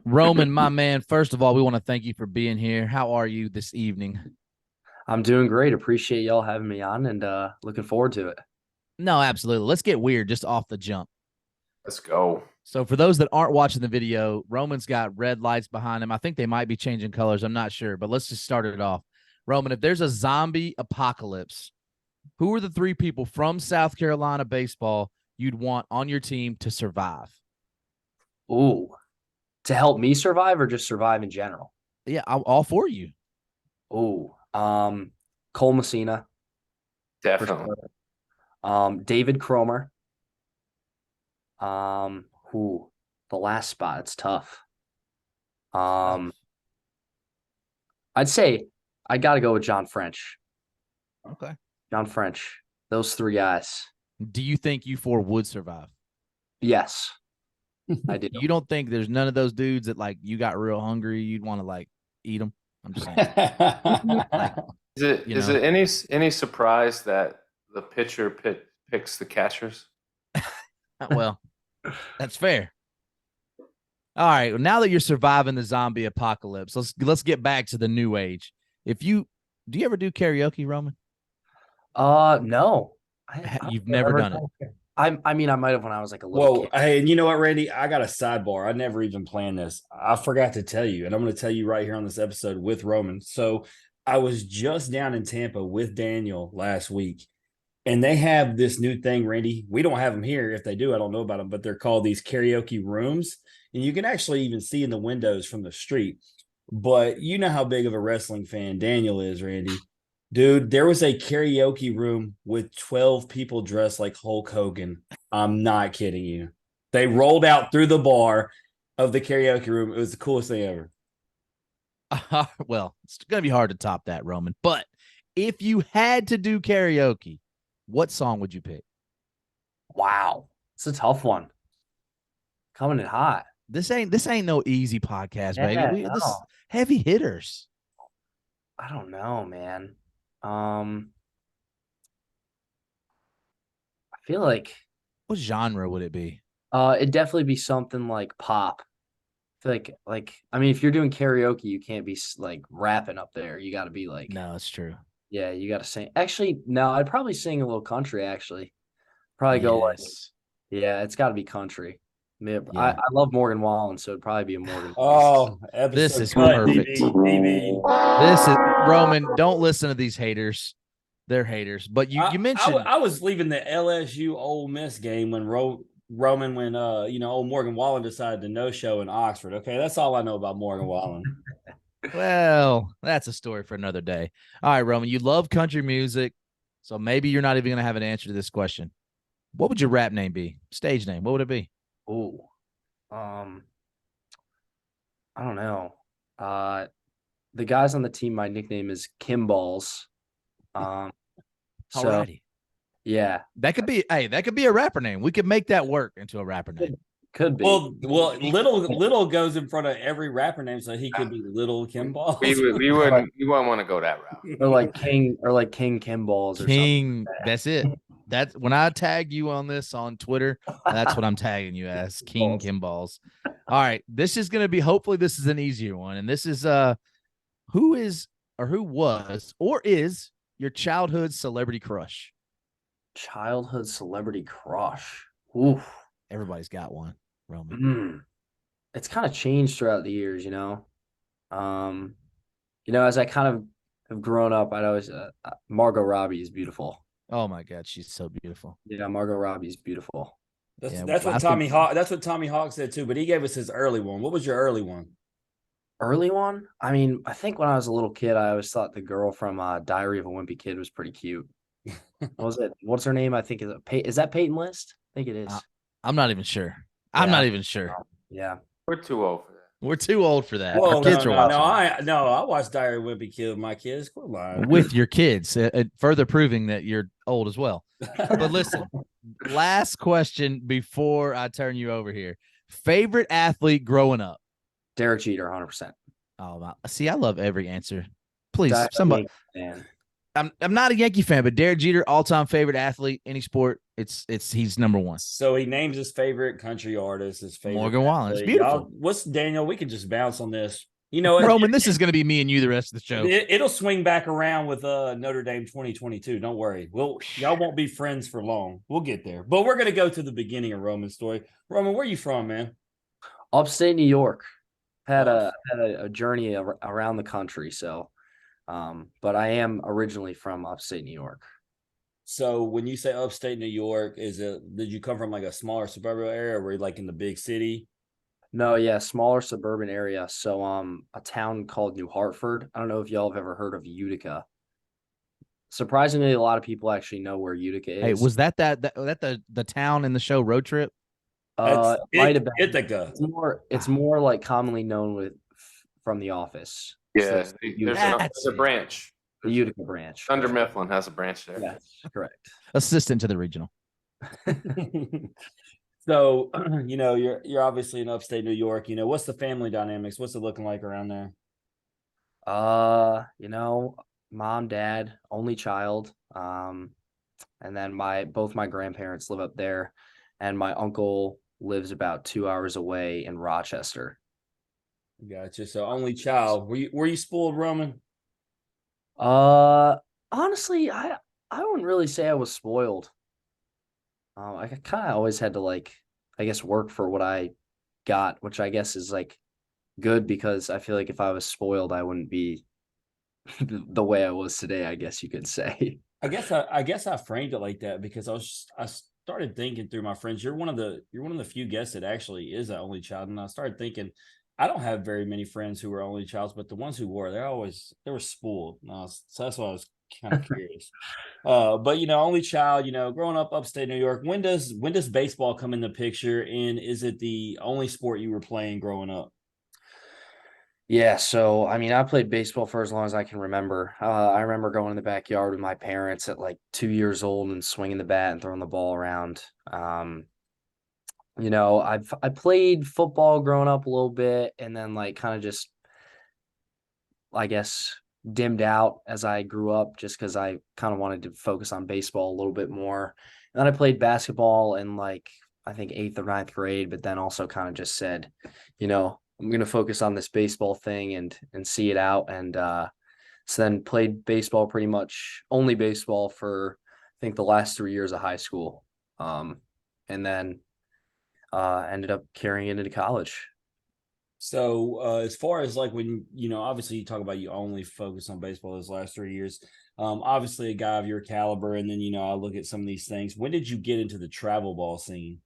Roman, my man, first of all, we want to thank you for being here. How are you this evening? I'm doing great. Appreciate y'all having me on and looking forward to it. No, absolutely. Let's get weird just off the jump. Let's go. So, for those that aren't watching the video, Roman's got red lights behind him. I think they might be changing colors. I'm not sure, but let's just start it off. Roman, if there's a zombie apocalypse, who are the three people from South Carolina baseball you'd want on your team to survive? Ooh, to help me survive or just survive in general? Yeah, all for you. Ooh, Cole Messina for Definitely. sure. David Cromer. Who the last spot? It's tough. Um, I'd say I got to go with John French. Okay. John French. Those three guys. Do you think you four would survive? Yes, I do. You don't think there's none of those dudes that like you got real hungry, you'd want to like eat them? I'm just saying. Like, Is it any surprise that the pitcher picks the catchers? well, that's fair. All right. Well, now that you're surviving the zombie apocalypse, let's get back to the new age. If you do you ever do karaoke, Roman? No, You've never done it. I mean, I might have when I was like a little Whoa, kid. hey, and you know what, Randy? I got a sidebar. I never even planned this. I forgot to tell you, and I'm going to tell you right here on this episode with Roman. So I was just down in Tampa with Daniel last week, and they have this new thing, Randy. We don't have them here. If they do, I don't know about them, but they're called these karaoke rooms, and you can actually even see in the windows from the street. But you know how big of a wrestling fan Daniel is, Randy. Dude, there was a karaoke room with 12 people dressed like Hulk Hogan. I'm not kidding you. They rolled out through the bar of the karaoke room. It was the coolest thing ever. Well, it's gonna be hard to top that, Roman. But if you had to do karaoke, what song would you pick? Wow, it's a tough one. Coming in hot. This ain't no easy podcast, baby. Yeah, This is no. heavy hitters. I don't know, man. I feel like What genre would it be? it'd definitely be something like pop. I feel like I mean, if you're doing karaoke, you can't be like rapping up there. You got to be like, No, it's true. yeah, you got to sing. Actually, no, I'd probably sing a little country. Actually, probably go like, Yes. yeah, it's got to be country. I mean, I Yeah. love Morgan Wallen, so it'd probably be a Morgan Wallen. Oh, This episode is cut, perfect. DB. This is Roman. Don't listen to these haters. They're haters. But you mentioned I was leaving the LSU Ole Miss game when Roman when old Morgan Wallen decided to no show in Oxford. Okay, that's all I know about Morgan Wallen. well, that's a story for another day. All right, Roman, you love country music, so maybe you're not even gonna have an answer to this question. What would your rap name be? Stage name? What would it be? Oh, I don't know. Uh, the guys on the team, my nickname is Kimballs. Um, so Alrighty. yeah, That could be a rapper name. We could make that work into a rapper name. could be. Well, little goes in front of every rapper name, so he could be Little Kimball. We wouldn't want to go that route. Or like King Kimballs or something. King, that's it. That's when I tag you on this on Twitter, that's what I'm tagging you as, King Kimballs. All right. This is gonna be hopefully this is an easier one. And this is who is or who was or is your childhood celebrity crush? Childhood celebrity crush. Oof. Everybody's got one, Roman. It's kind of changed throughout the years, you know. Um, as I kind of have grown up, I'd always Margot Robbie is beautiful. Oh my God, she's so beautiful. Yeah, Margot Robbie is beautiful. That's what Tommy Hawk. That's what Tommy Hawk said too. But he gave us his early one. What was your early one? Early one? I mean, I think when I was a little kid, I always thought the girl from Diary of a Wimpy Kid was pretty cute. What was it? What's her name? I think is that Peyton List? I think it is. I'm not even sure. I'm not even sure. Yeah. We're too old for that. We're too old for that. Well, Our kids are watching. I watched Diary of Wimpy Kid with my kids. Quit lying. With your kids, further proving that you're old as well. But listen, last question before I turn you over here. Favorite athlete growing up? Derek Jeter, 100%. Oh, see, I love every answer. Please, That's somebody. man. I'm not a Yankee fan, but Derek Jeter, all-time favorite athlete, any sport, he's number one. So he names his favorite country artist, his favorite Morgan Wallen. It's athlete. beautiful. Y'all, what's Daniel? We can just bounce on this. You know, Roman, this is going to be me and you the rest of the show. It'll swing back around with Notre Dame 2022. Don't worry. Y'all won't be friends for long. We'll get there. But we're going to go to the beginning of Roman's story. Roman, where are you from, man? Upstate New York. Had a journey around the country. So, but I am originally from upstate New York. So when you say upstate New York, did you come from like a smaller suburban area, or were you like in the big city? No, yeah, smaller suburban area. So, a town called New Hartford. I don't know if y'all have ever heard of Utica. Surprisingly, a lot of people actually know where Utica is. Hey, was that the town in the show Road Trip? Might have been. Ithaca. It's more like commonly known from The Office. Yeah, So there's a branch. The Utica branch. Thunder Mifflin has a branch there. Yes, correct. Assistant to the regional. So, you're obviously in upstate New York. What's the family dynamics? What's it looking like around there? Mom, dad, only child. And then both my grandparents live up there, and my uncle lives about 2 hours away in Rochester. Gotcha. So only child. Were you spoiled, Roman? Honestly, I wouldn't really say I was spoiled. I kind of always had to work for what I got, which I guess is good, because I feel like if I was spoiled, I wouldn't be the way I was today, I guess you could say. I guess I framed it like that because I started thinking through my friends. You're one of the few guests that actually is an only child, and I started thinking I don't have very many friends who were only childs, but the ones who were, they were spoiled. So that's why I was kind of curious. But only child. Growing up upstate New York, when does baseball come in the picture, and is it the only sport you were playing growing up? Yeah, so I played baseball for as long as I can remember. I remember going in the backyard with my parents at 2 years old and swinging the bat and throwing the ball around. I played football growing up a little bit, and then kind of just, I guess, dimmed out as I grew up, just because I kind of wanted to focus on baseball a little bit more. And then I played basketball in I think 8th or 9th grade, but then also kind of just said, I'm going to focus on this baseball thing and see it out. And so then played baseball, pretty much only baseball, for I think the last 3 years of high school. And then ended up carrying it into college. So as far as when, obviously you talk about you only focus on baseball those last 3 years, obviously a guy of your caliber. And then, I look at some of these things. When did you get into the travel ball scene?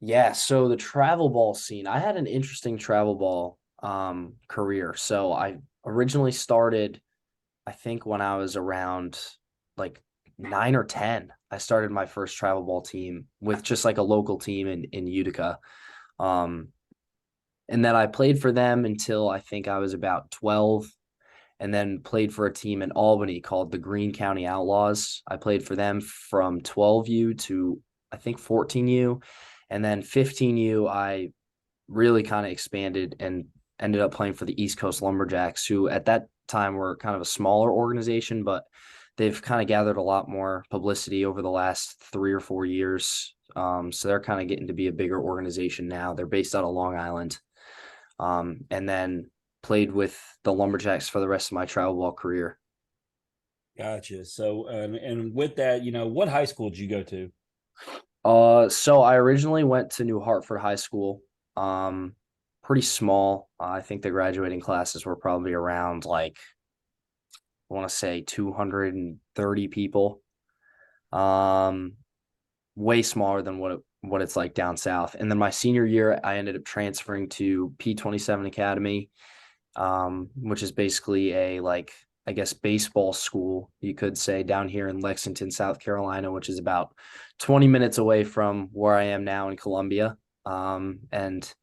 Yeah, so the travel ball scene, I had an interesting travel ball career. So I originally started, I think when I was around 9 or 10, I started my first travel ball team with just a local team in Utica. And then I played for them until I think I was about 12, and then played for a team in Albany called the Greene County Outlaws. I played for them from 12U to I think 14U. And then 15U, I really kind of expanded and ended up playing for the East Coast Lumberjacks, who at that time were kind of a smaller organization, but they've kind of gathered a lot more publicity over the last 3 or 4 years. So they're kind of getting to be a bigger organization now. They're based out of Long Island. And then played with the Lumberjacks for the rest of my travel ball career. Gotcha. So, and with that, what high school did you go to? So I originally went to New Hartford High School. Pretty small. I think the graduating classes were probably around I want to say 230 people. Way smaller than what it's like down south. And then my senior year, I ended up transferring to P27 Academy, which is basically a I guess baseball school, you could say, down here in Lexington, South Carolina, which is about 20 minutes away from where I am now in Columbia. And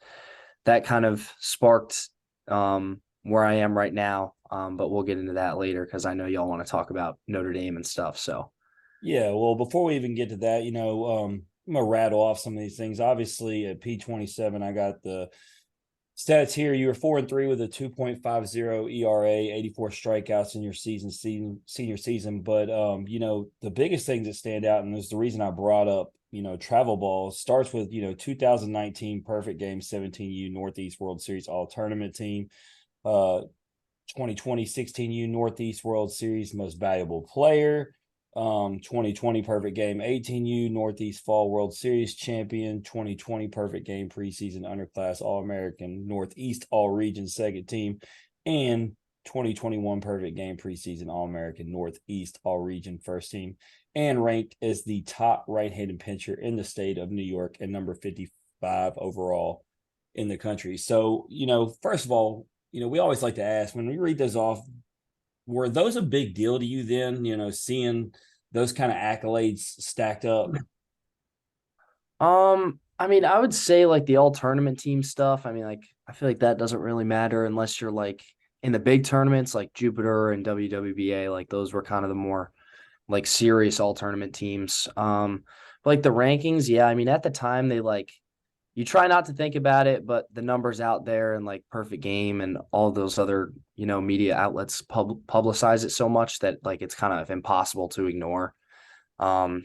that kind of sparked where I am right now. But we'll get into that later, because I know y'all want to talk about Notre Dame and stuff. So, yeah, well, before we even get to that, I'm going to rattle off some of these things. Obviously, at P27, I got the Stats here: you were 4-3 with a 2.50 ERA, 84 strikeouts in your senior season. But the biggest things that stand out, and there's the reason I brought up, travel ball, starts with 2019 perfect game 17U Northeast World Series All Tournament team, 2020 16U Northeast World Series Most Valuable Player, 2020 perfect game 18U Northeast Fall World Series champion, 2020 perfect game preseason underclass All-American Northeast All-Region second team, and 2021 perfect game preseason All-American Northeast All-Region first team, and ranked as the top right-handed pitcher in the state of New York and number 55 overall in the country. So, first of all, we always like to ask, when we read those off, were those a big deal to you then, seeing those kind of accolades stacked up? I mean, I would say like the all tournament team stuff. I mean, like I feel like that doesn't really matter unless you're like in the big tournaments like Jupiter and WWBA. Like those were kind of the more like serious all tournament teams. But like the rankings, yeah. I mean, at the time they like you try not to think about it, but the numbers out there and like Perfect Game and all those other, media outlets publicize it so much that like it's kind of impossible to ignore.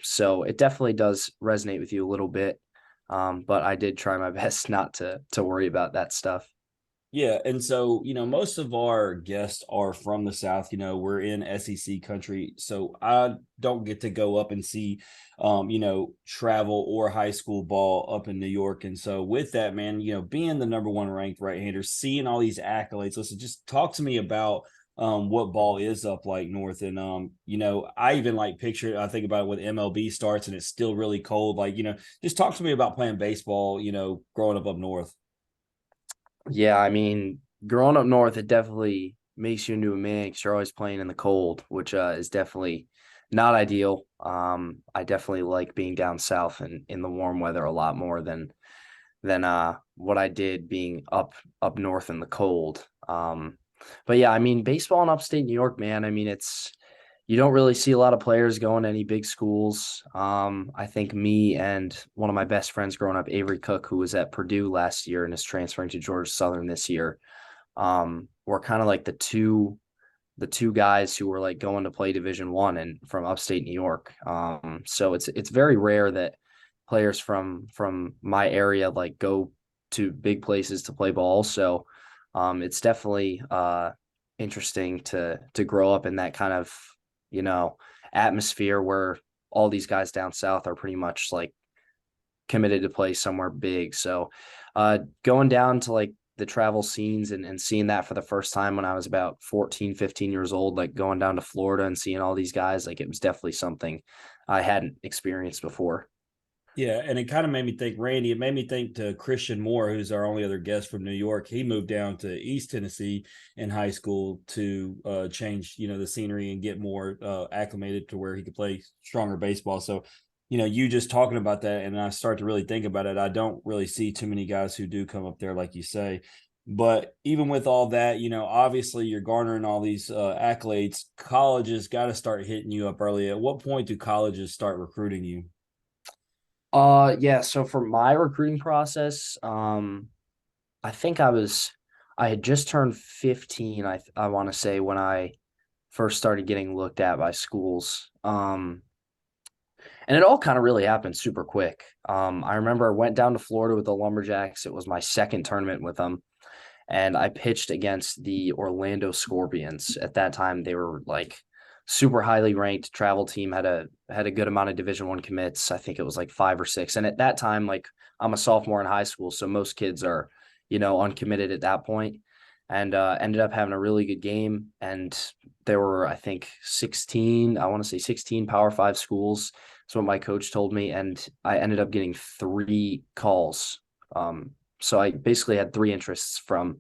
So it definitely does resonate with you a little bit. But I did try my best not to worry about that stuff. Yeah, and so most of our guests are from the South. We're in SEC country, so I don't get to go up and see, travel or high school ball up in New York. And so with that, man, being the number one ranked right-hander, seeing all these accolades. Listen, just talk to me about what ball is up like north. And I even like picture. I think about it when MLB starts and it's still really cold. Like just talk to me about playing baseball. Growing up north. Yeah, I mean, growing up north, it definitely makes you into a man because you're always playing in the cold, which is definitely not ideal. I definitely like being down south and in the warm weather a lot more than what I did being up north in the cold. But yeah, I mean, baseball in upstate New York, man. I mean, you don't really see a lot of players going to any big schools. I think me and one of my best friends growing up, Avery Cook, who was at Purdue last year and is transferring to Georgia Southern this year, were kind of like the two guys who were like going to play Division I and from upstate New York. So it's very rare that players from my area like go to big places to play ball. So it's definitely interesting to grow up in that kind of atmosphere where all these guys down south are pretty much like committed to play somewhere big. So going down to like the travel scenes and seeing that for the first time when I was about 14, 15 years old, like going down to Florida and seeing all these guys, like it was definitely something I hadn't experienced before. Yeah, and it kind of made me think, Randy, it made me think to Christian Moore, who's our only other guest from New York. He moved down to East Tennessee in high school to change, the scenery and get more acclimated to where he could play stronger baseball. So, you just talking about that, and I start to really think about it. I don't really see too many guys who do come up there, like you say. But even with all that, obviously you're garnering all these accolades. Colleges got to start hitting you up early. At what point do colleges start recruiting you? Yeah, so for my recruiting process, I think I had just turned 15, I want to say, when I first started getting looked at by schools. And it all kind of really happened super quick. I remember I went down to Florida with the Lumberjacks. It was my second tournament with them, and I pitched against the Orlando Scorpions. At that time, they were like super highly ranked travel team, had a good amount of Division I commits. I think it was like 5 or 6. And at that time, like I'm a sophomore in high school, so most kids are, uncommitted at that point. And ended up having a really good game. And there were, I think, 16, I want to say 16 Power 5 schools. That's what my coach told me. And I ended up getting 3 calls. So I basically had 3 interests from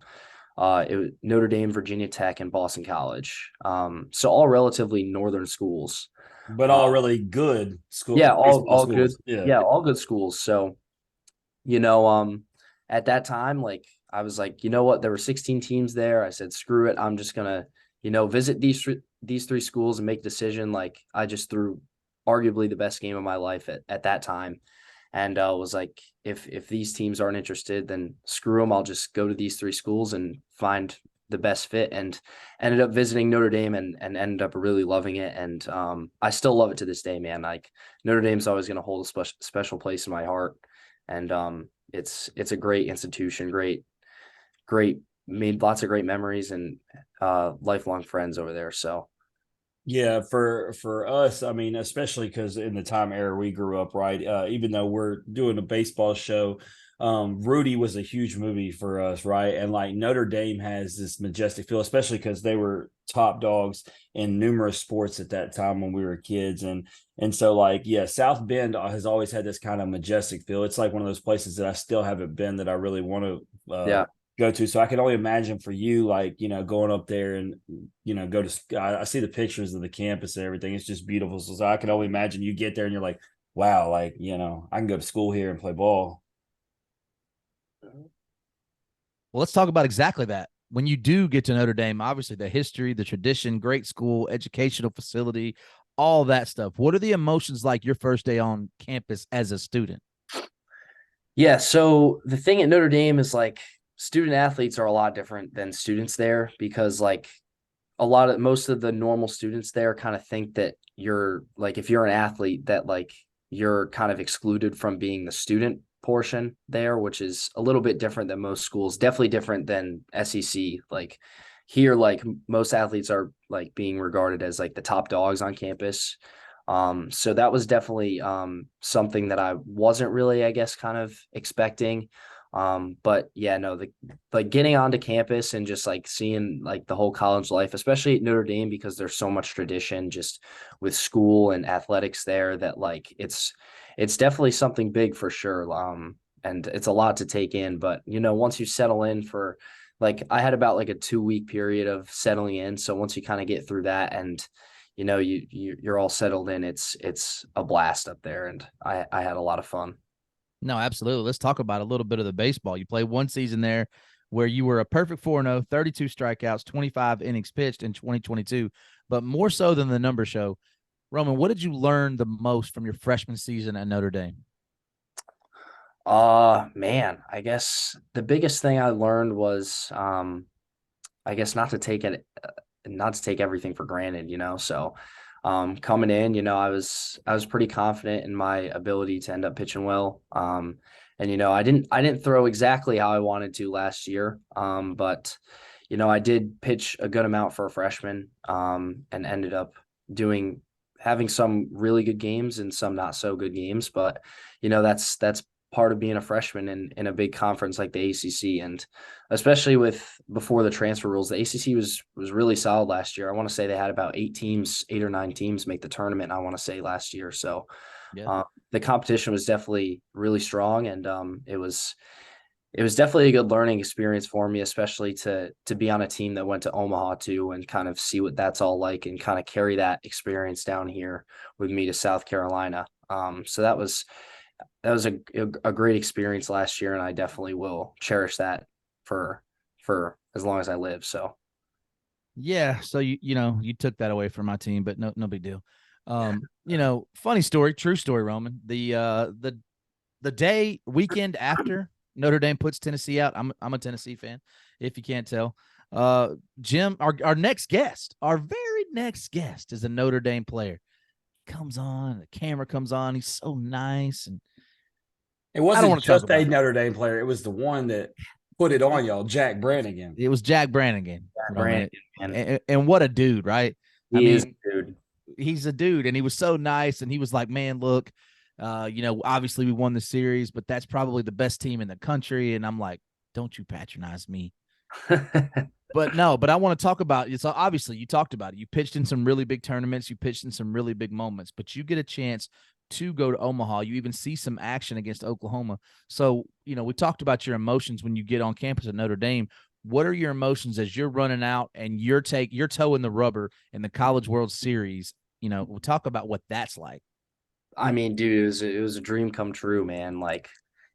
it was Notre Dame, Virginia Tech, and Boston College. So all relatively northern schools. But all really good Yeah, baseball all good. schools. Yeah. Yeah, all good schools. So, at that time, like I was like, you know what? There were 16 teams there. I said, screw it. I'm just gonna, visit these 3 schools and make a decision. Like I just threw arguably the best game of my life at that time. and was like, if these teams aren't interested, then screw them. I'll just go to these 3 schools and find the best fit, and ended up visiting Notre Dame and ended up really loving it. And I still love it to this day, man. Like Notre Dame's always going to hold a special place in my heart. And it's a great institution, great, made lots of great memories and lifelong friends over there. So Yeah, for us, I mean, especially because in the time era we grew up, right? Even though we're doing a baseball show, Rudy was a huge movie for us, right? And like Notre Dame has this majestic feel, especially because they were top dogs in numerous sports at that time when we were kids, and so like yeah, South Bend has always had this kind of majestic feel. It's like one of those places that I still haven't been that I really want to yeah. go to. So I can only imagine for you, like, going up there and, go to, I see the pictures of the campus and everything. It's just beautiful. So I can only imagine you get there and you're like, wow, like, I can go to school here and play ball. Well, let's talk about exactly that. When you do get to Notre Dame, obviously the history, the tradition, great school, educational facility, all that stuff. What are the emotions like your first day on campus as a student? Yeah. So the thing at Notre Dame is like student athletes are a lot different than students there, because like most of the normal students there kind of think that you're like, if you're an athlete, that like you're kind of excluded from being the student portion there, which is a little bit different than most schools, definitely different than SEC. Like here, like most athletes are like being regarded as like the top dogs on campus. So that was definitely something that I wasn't really, I guess, kind of expecting. But yeah, no, like getting onto campus and just like seeing like the whole college life, especially at Notre Dame, because there's so much tradition just with school and athletics there, that like it's definitely something big for sure. And it's a lot to take in, but once you settle in for, like, I had about like a 2-week period of settling in. So once you kind of get through that and you're all settled in, it's a blast up there, and I had a lot of fun. No, absolutely. Let's talk about a little bit of the baseball. You played one season there where you were a perfect 4-0, 32 strikeouts, 25 innings pitched in 2022. But more so than the numbers show, Roman, what did you learn the most from your freshman season at Notre Dame? Man, I guess the biggest thing I learned was I guess not to take everything for granted, So coming in, I was pretty confident in my ability to end up pitching well. And I didn't throw exactly how I wanted to last year. But I did pitch a good amount for a freshman, and ended up having some really good games and some not so good games. But that's part of being a freshman in a big conference like the ACC, and especially with before the transfer rules, the ACC was really solid last year. I want to say they had about 8 or 9 teams make the tournament, I want to say, last year. So Yeah. the competition was definitely really strong, and it was definitely a good learning experience for me, especially to be on a team that went to Omaha too, and kind of see what that's all like, and kind of carry that experience down here with me to South Carolina. So that was a great experience last year, and I definitely will cherish that for as long as I live. So Yeah. So you took that away from my team, but no big deal. Funny story, true story, Roman. The day weekend after Notre Dame puts Tennessee out, I'm a Tennessee fan, if you can't tell. Jim, our next guest, our very next guest is a Notre Dame player. Comes on, the camera comes on. He's so nice, and It I don't wasn't want to talk just about a it. Notre Dame player. It was the one that put it on y'all, Jack Brannigan. It was Jack Brannigan. Brandon, And what a dude, right? he is, dude. He's a dude, and he was so nice. And he was like, man, look, obviously we won the series, but that's probably the best team in the country. And I'm like, don't you patronize me. But I want to talk about it. So obviously you talked about it. You pitched in some really big tournaments. You pitched in some really big moments, but you get a chance to go to Omaha. You even see some action against Oklahoma. So, we talked about your emotions when you get on campus at Notre Dame. What are your emotions as you're running out and you're toe in the rubber in the College World Series? We'll talk about what that's like. I mean, dude, it was a dream come true, man. Like,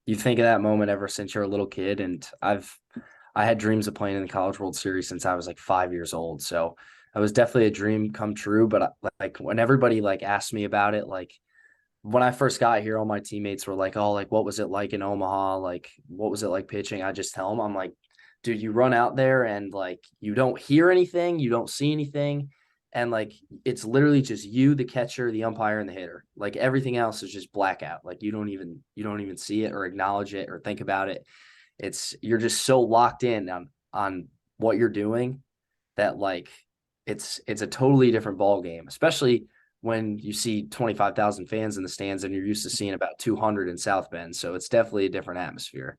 you think of that moment ever since you're a little kid, and I had dreams of playing in the College World Series since I was like 5 years old. So it was definitely a dream come true. But like when everybody like asked me about it, like when I first got here, all my teammates were like, "Oh, like what was it like in Omaha? Like what was it like pitching?" I just tell them, I'm like, "Dude, you run out there and like you don't hear anything, you don't see anything, and like it's literally just you, the catcher, the umpire, and the hitter. Like everything else is just blackout. Like you don't even see it or acknowledge it or think about it. You're just so locked in on what you're doing that like it's a totally different ball game, especially when you see 25,000 fans in the stands and you're used to seeing about 200 in South Bend. So it's definitely a different atmosphere.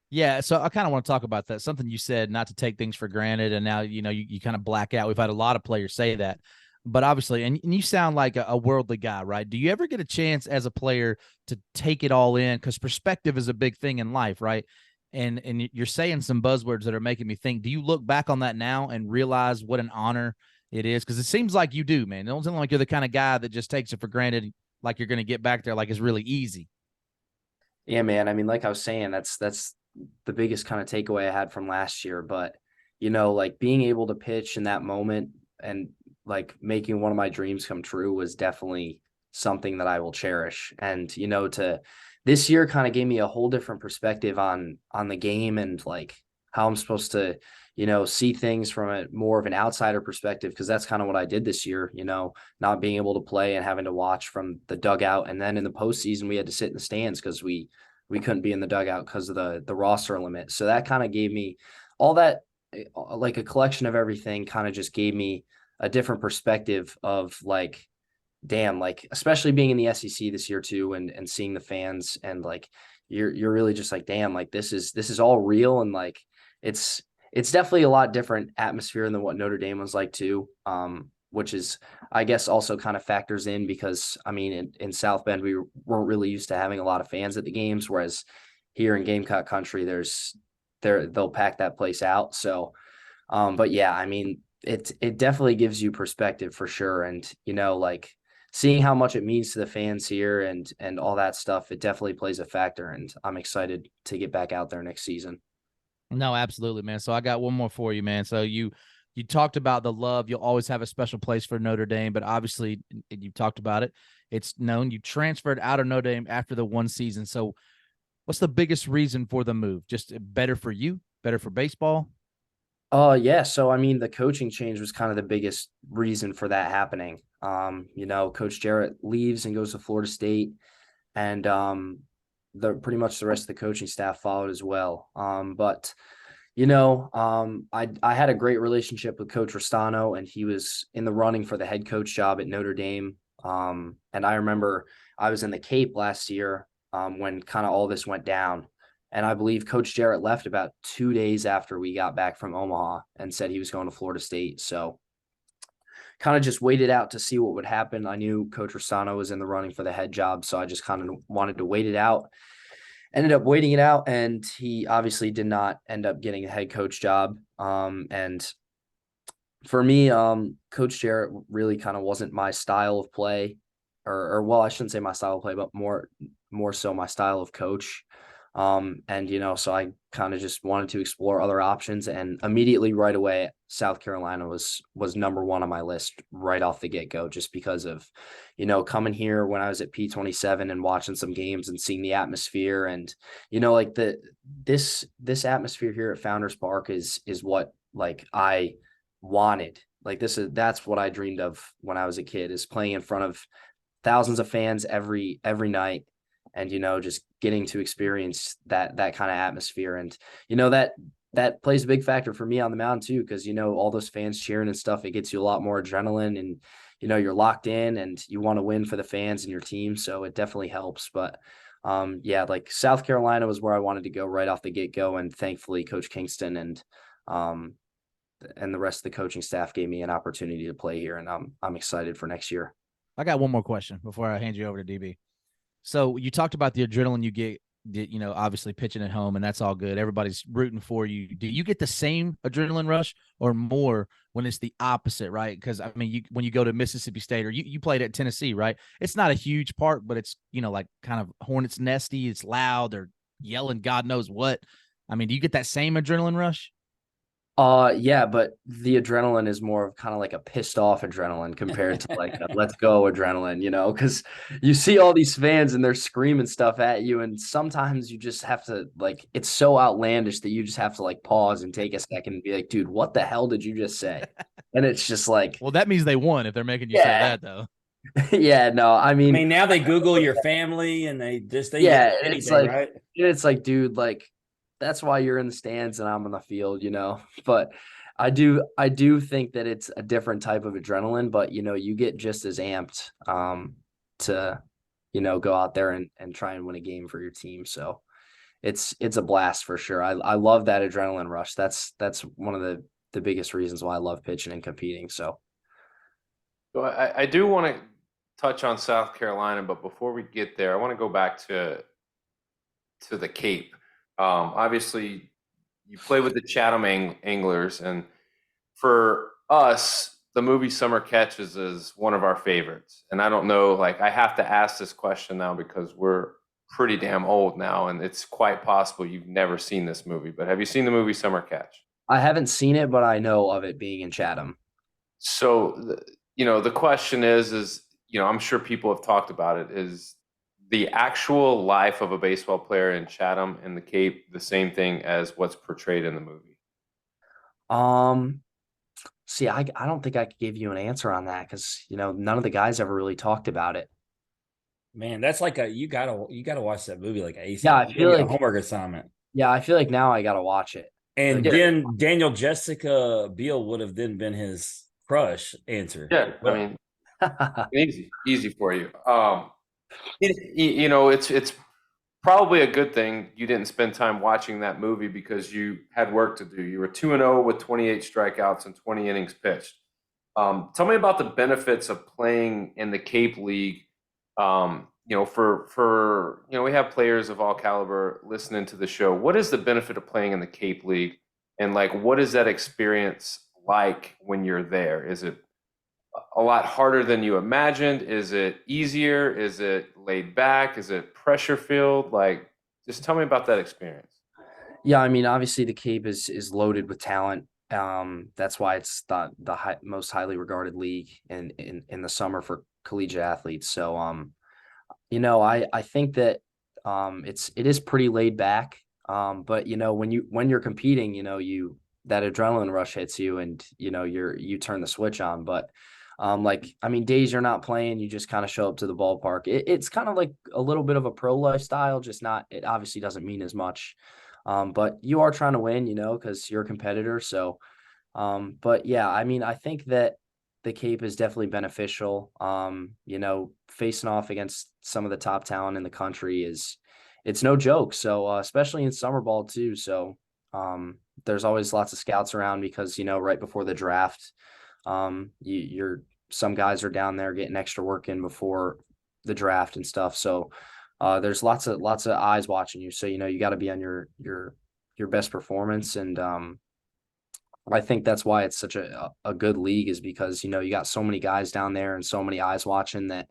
Yeah, so I kind of want to talk about that. Something you said, not to take things for granted, and now you kind of black out. We've had a lot of players say that, but obviously, and you sound like a worldly guy, right? Do you ever get a chance as a player to take it all in? Because perspective is a big thing in life, right? And you're saying some buzzwords that are making me think. Do you look back on that now and realize what an honor it is? Because it seems like you do, man. It don't seem like you're the kind of guy that just takes it for granted, like you're going to get back there, like it's really easy. Yeah, man. I mean, like I was saying, that's the biggest kind of takeaway I had from last year. But like being able to pitch in that moment and like making one of my dreams come true was definitely something that I will cherish. And to this year kind of gave me a whole different perspective on the game and like how I'm supposed to see things from a more of an outsider perspective, because that's kind of what I did this year, not being able to play and having to watch from the dugout. And then in the postseason, we had to sit in the stands because we couldn't be in the dugout because of the roster limit. So that kind of gave me all that, like a collection of everything kind of just gave me a different perspective of like, damn, like especially being in the SEC this year too, and seeing the fans, and like you're really just like, damn, like this is all real. And like it's it's definitely a lot different atmosphere than what Notre Dame was like too. Which is, I guess, also kind of factors in because I mean in South Bend we weren't really used to having a lot of fans at the games, whereas here in Gamecock country they'll pack that place out. So but yeah, I mean it definitely gives you perspective for sure. And like seeing how much it means to the fans here and all that stuff, it definitely plays a factor. And I'm excited to get back out there next season. No, absolutely, man. So I got one more for you, man. So you talked about the love. You'll always have a special place for Notre Dame, but obviously you talked about it. It's known you transferred out of Notre Dame after the one season. So what's the biggest reason for the move? Just better for you, better for baseball? Yeah. So I mean, the coaching change was kind of the biggest reason for that happening. Coach Jarrett leaves and goes to Florida State, and the pretty much the rest of the coaching staff followed as well. But I had a great relationship with Coach Restano, and he was in the running for the head coach job at Notre Dame. And I remember I was in the Cape last year when kind of all this went down. And I believe Coach Jarrett left about 2 days after we got back from Omaha and said he was going to Florida State. So kind of just waited out to see what would happen. I knew Coach Restano was in the running for the head job, so I just kind of wanted to wait it out. Ended up waiting it out, and he obviously did not end up getting a head coach job. And for me, Coach Jarrett really kind of wasn't my style of play, or well, I shouldn't say my style of play, but more so my style of coach. And so I kind of just wanted to explore other options, and immediately right away, South Carolina was number one on my list right off the get go, just because of, coming here when I was at P27 and watching some games and seeing the atmosphere, and like this atmosphere here at Founders Park is what like I wanted. Like that's what I dreamed of when I was a kid, is playing in front of thousands of fans every night, and just getting to experience that kind of atmosphere. And that plays a big factor for me on the mound too, because all those fans cheering and stuff, it gets you a lot more adrenaline, and you're locked in and you want to win for the fans and your team, so it definitely helps. But yeah, like South Carolina was where I wanted to go right off the get-go, and thankfully Coach Kingston and the rest of the coaching staff gave me an opportunity to play here, and I'm excited for next year. I got one more question before I hand you over to DB. So you talked about the adrenaline you get, obviously pitching at home, and that's all good. Everybody's rooting for you. Do you get the same adrenaline rush or more when it's the opposite, right? Because I mean, when you go to Mississippi State, or you played at Tennessee, right? It's not a huge park, but it's like kind of hornet's nesty. It's loud. They're yelling God knows what. I mean, do you get that same adrenaline rush? Yeah, but the adrenaline is more of kind of like a pissed off adrenaline compared to like a let's go adrenaline, because you see all these fans and they're screaming stuff at you, and sometimes you just have to like it's so outlandish that you just have to like pause and take a second and be like, dude, what the hell did you just say? And it's just like, Well, that means they won if they're making you say yeah, that, though. yeah, no, I I mean, mean, now they Google your family and they yeah, yell it's anything, like right? dude, like that's why you're in the stands and I'm on the field, But I do think that it's a different type of adrenaline, but you get just as amped to go out there and try and win a game for your team. So it's a blast for sure. I love that adrenaline rush. That's one of the biggest reasons why I love pitching and competing. So So I do want to touch on South Carolina, but before we get there, I want to go back to the Cape. Obviously, you play with the Chatham Anglers, and for us, the movie Summer Catches is one of our favorites. And I don't know, like, I have to ask this question now because we're pretty damn old now, and it's quite possible you've never seen this movie. But have you seen the movie Summer Catch? I haven't seen it, but I know of it being in Chatham. So, the question is, I'm sure people have talked about it. Is the actual life of a baseball player in Chatham and the Cape the same thing as what's portrayed in the movie? Um, See, I don't think I could give you an answer on that because none of the guys ever really talked about it. Man, that's like you gotta watch that movie like ASAP. Yeah, I It's feel gonna be a like homework assignment. yeah, I feel like now I gotta watch it. And Like, then Daniel Jessica Biel would have then been his crush answer. Yeah, I Well, mean, easy for you. It's probably a good thing you didn't spend time watching that movie because you had work to do. You were 2-0 with 28 strikeouts and 20 innings pitched. Tell me about the benefits of playing in the Cape League. We have players of all caliber listening to the show. What is the benefit of playing in the Cape League, and like, what is that experience like when you're there? Is it a lot harder than you imagined? Is it easier? Is it laid back? Is it pressure filled? Like, just tell me about that experience. yeah, I mean, obviously the Cape is loaded with talent. That's why it's the most highly regarded league in the summer for collegiate athletes. So I think that it is pretty laid back. But when you're competing, that adrenaline rush hits you and you turn the switch on. But I mean, days you're not playing, you just kind of show up to the ballpark. It's kind of like a little bit of a pro lifestyle, just not, it obviously doesn't mean as much. But you are trying to win, because you're a competitor. So, but yeah, I mean, I think that the Cape is definitely beneficial. Facing off against some of the top talent in the country it's no joke. So, especially in summer ball too. So, there's always lots of scouts around because, right before the draft, you're some guys are down there getting extra work in before the draft and stuff. So, there's lots of eyes watching you. So, you got to be on your best performance. And, I think that's why it's such a good league is because, you got so many guys down there and so many eyes watching that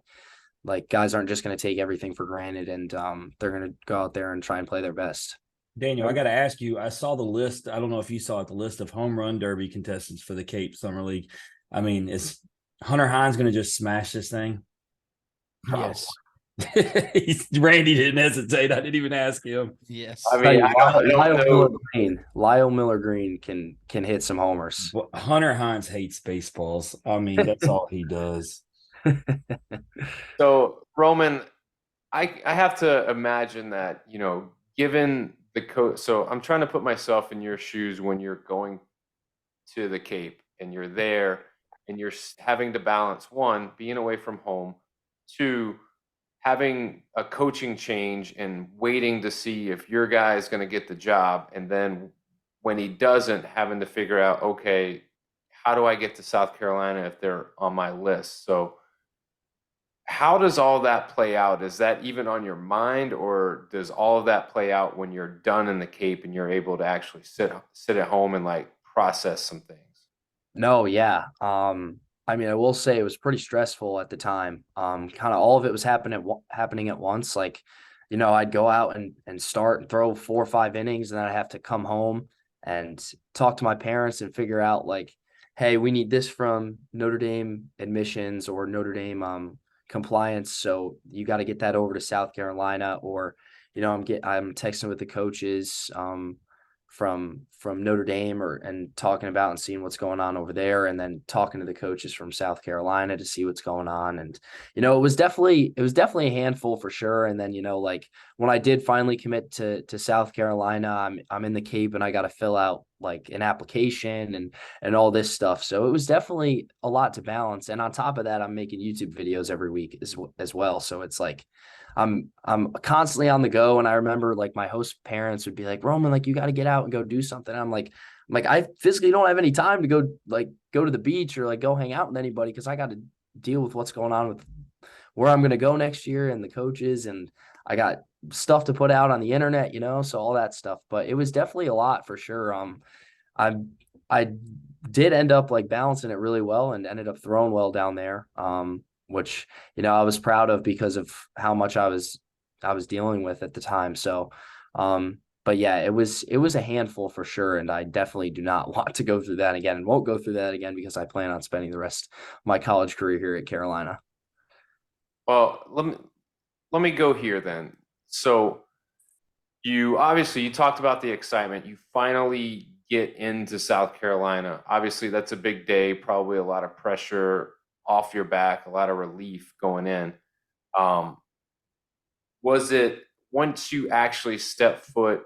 like guys aren't just going to take everything for granted and they're going to go out there and try and play their best. Daniel, I got to ask you. I saw the list. I don't know if you saw it. The list of home run derby contestants for the Cape Summer League. I mean, is Hunter Hines going to just smash this thing? Yes. Randy didn't hesitate. I didn't even ask him. Yes. I mean, Lyle Miller Green can hit some homers. Well, Hunter Hines hates baseballs. I mean, that's all he does. So, Roman, I have to imagine that, given the coach. So I'm trying to put myself in your shoes when you're going to the Cape and you're there and you're having to balance one, being away from home, two, having a coaching change and waiting to see if your guy is going to get the job. And then when he doesn't, having to figure out, okay, how do I get to South Carolina if they're on my list? So how does all that play out? Is that even on your mind, or does all of that play out when you're done in the Cape and you're able to actually sit at home and like process some things? No, yeah. I mean, I will say it was pretty stressful at the time. Kind of all of it was happening at once. Like, I'd go out and start and throw 4 or 5 innings, and then I have to come home and talk to my parents and figure out like, hey, we need this from Notre Dame admissions or Notre Dame compliance. So you got to get that over to South Carolina, or, I'm texting with the coaches from Notre Dame and talking about and seeing what's going on over there, and then talking to the coaches from South Carolina to see what's going on. And it was definitely a handful for sure. And then like when I did finally commit to South Carolina, I'm in the Cape and I got to fill out like an application and all this stuff. So it was definitely a lot to balance. And on top of that, I'm making YouTube videos every week as well. So it's like I'm constantly on the go. And I remember like my host parents would be like, Roman, like you got to get out and go do something. I'm like, I physically don't have any time to go to the beach or like go hang out with anybody, because I got to deal with what's going on with where I'm going to go next year and the coaches, and I got stuff to put out on the internet, so all that stuff. But it was definitely a lot for sure. I I did end up like balancing it really well and ended up throwing well down there. Which I was proud of because of how much I was dealing with at the time. So but yeah, it was a handful for sure, and I definitely do not want to go through that again, and won't go through that again, because I plan on spending the rest of my college career here at Carolina. Well, let me go here then. So you talked about the excitement. You finally get into South Carolina. Obviously, that's a big day, probably a lot of pressure off your back, a lot of relief going in. Was it once you actually step foot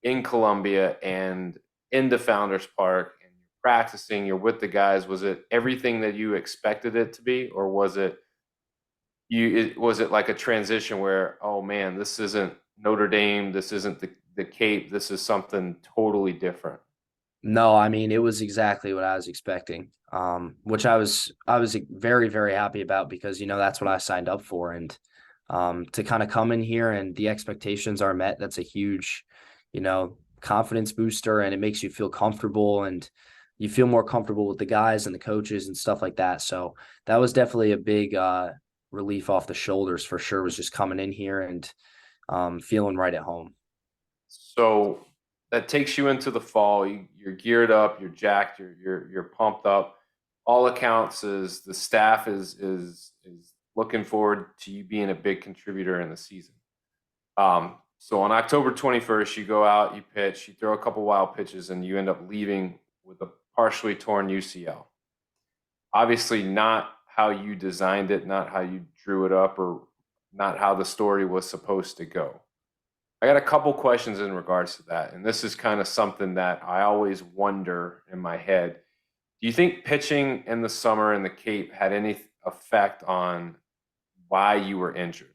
in Columbia and in the Founders Park and you're practicing, you're with the guys, was it everything that you expected it to be, or was it like a transition where, oh man, this isn't Notre Dame, this isn't the Cape, this is something totally different? No, I mean, it was exactly what I was expecting, which I was very, very happy about, because, that's what I signed up for. And to kind of come in here and the expectations are met, that's a huge, confidence booster, and it makes you feel comfortable, and you feel more comfortable with the guys and the coaches and stuff like that. So that was definitely a big relief off the shoulders for sure, was just coming in here and feeling right at home. So that takes you into the fall. You're geared up, you're jacked, you're pumped up. All accounts is the staff is looking forward to you being a big contributor in the season. So on October 21st, you go out, you pitch, you throw a couple wild pitches, and you end up leaving with a partially torn UCL. Obviously, not how you designed it, not how you drew it up, or not how the story was supposed to go. I got a couple questions in regards to that, and this is kind of something that I always wonder in my head. Do you think pitching in the summer in the Cape had any effect on why you were injured?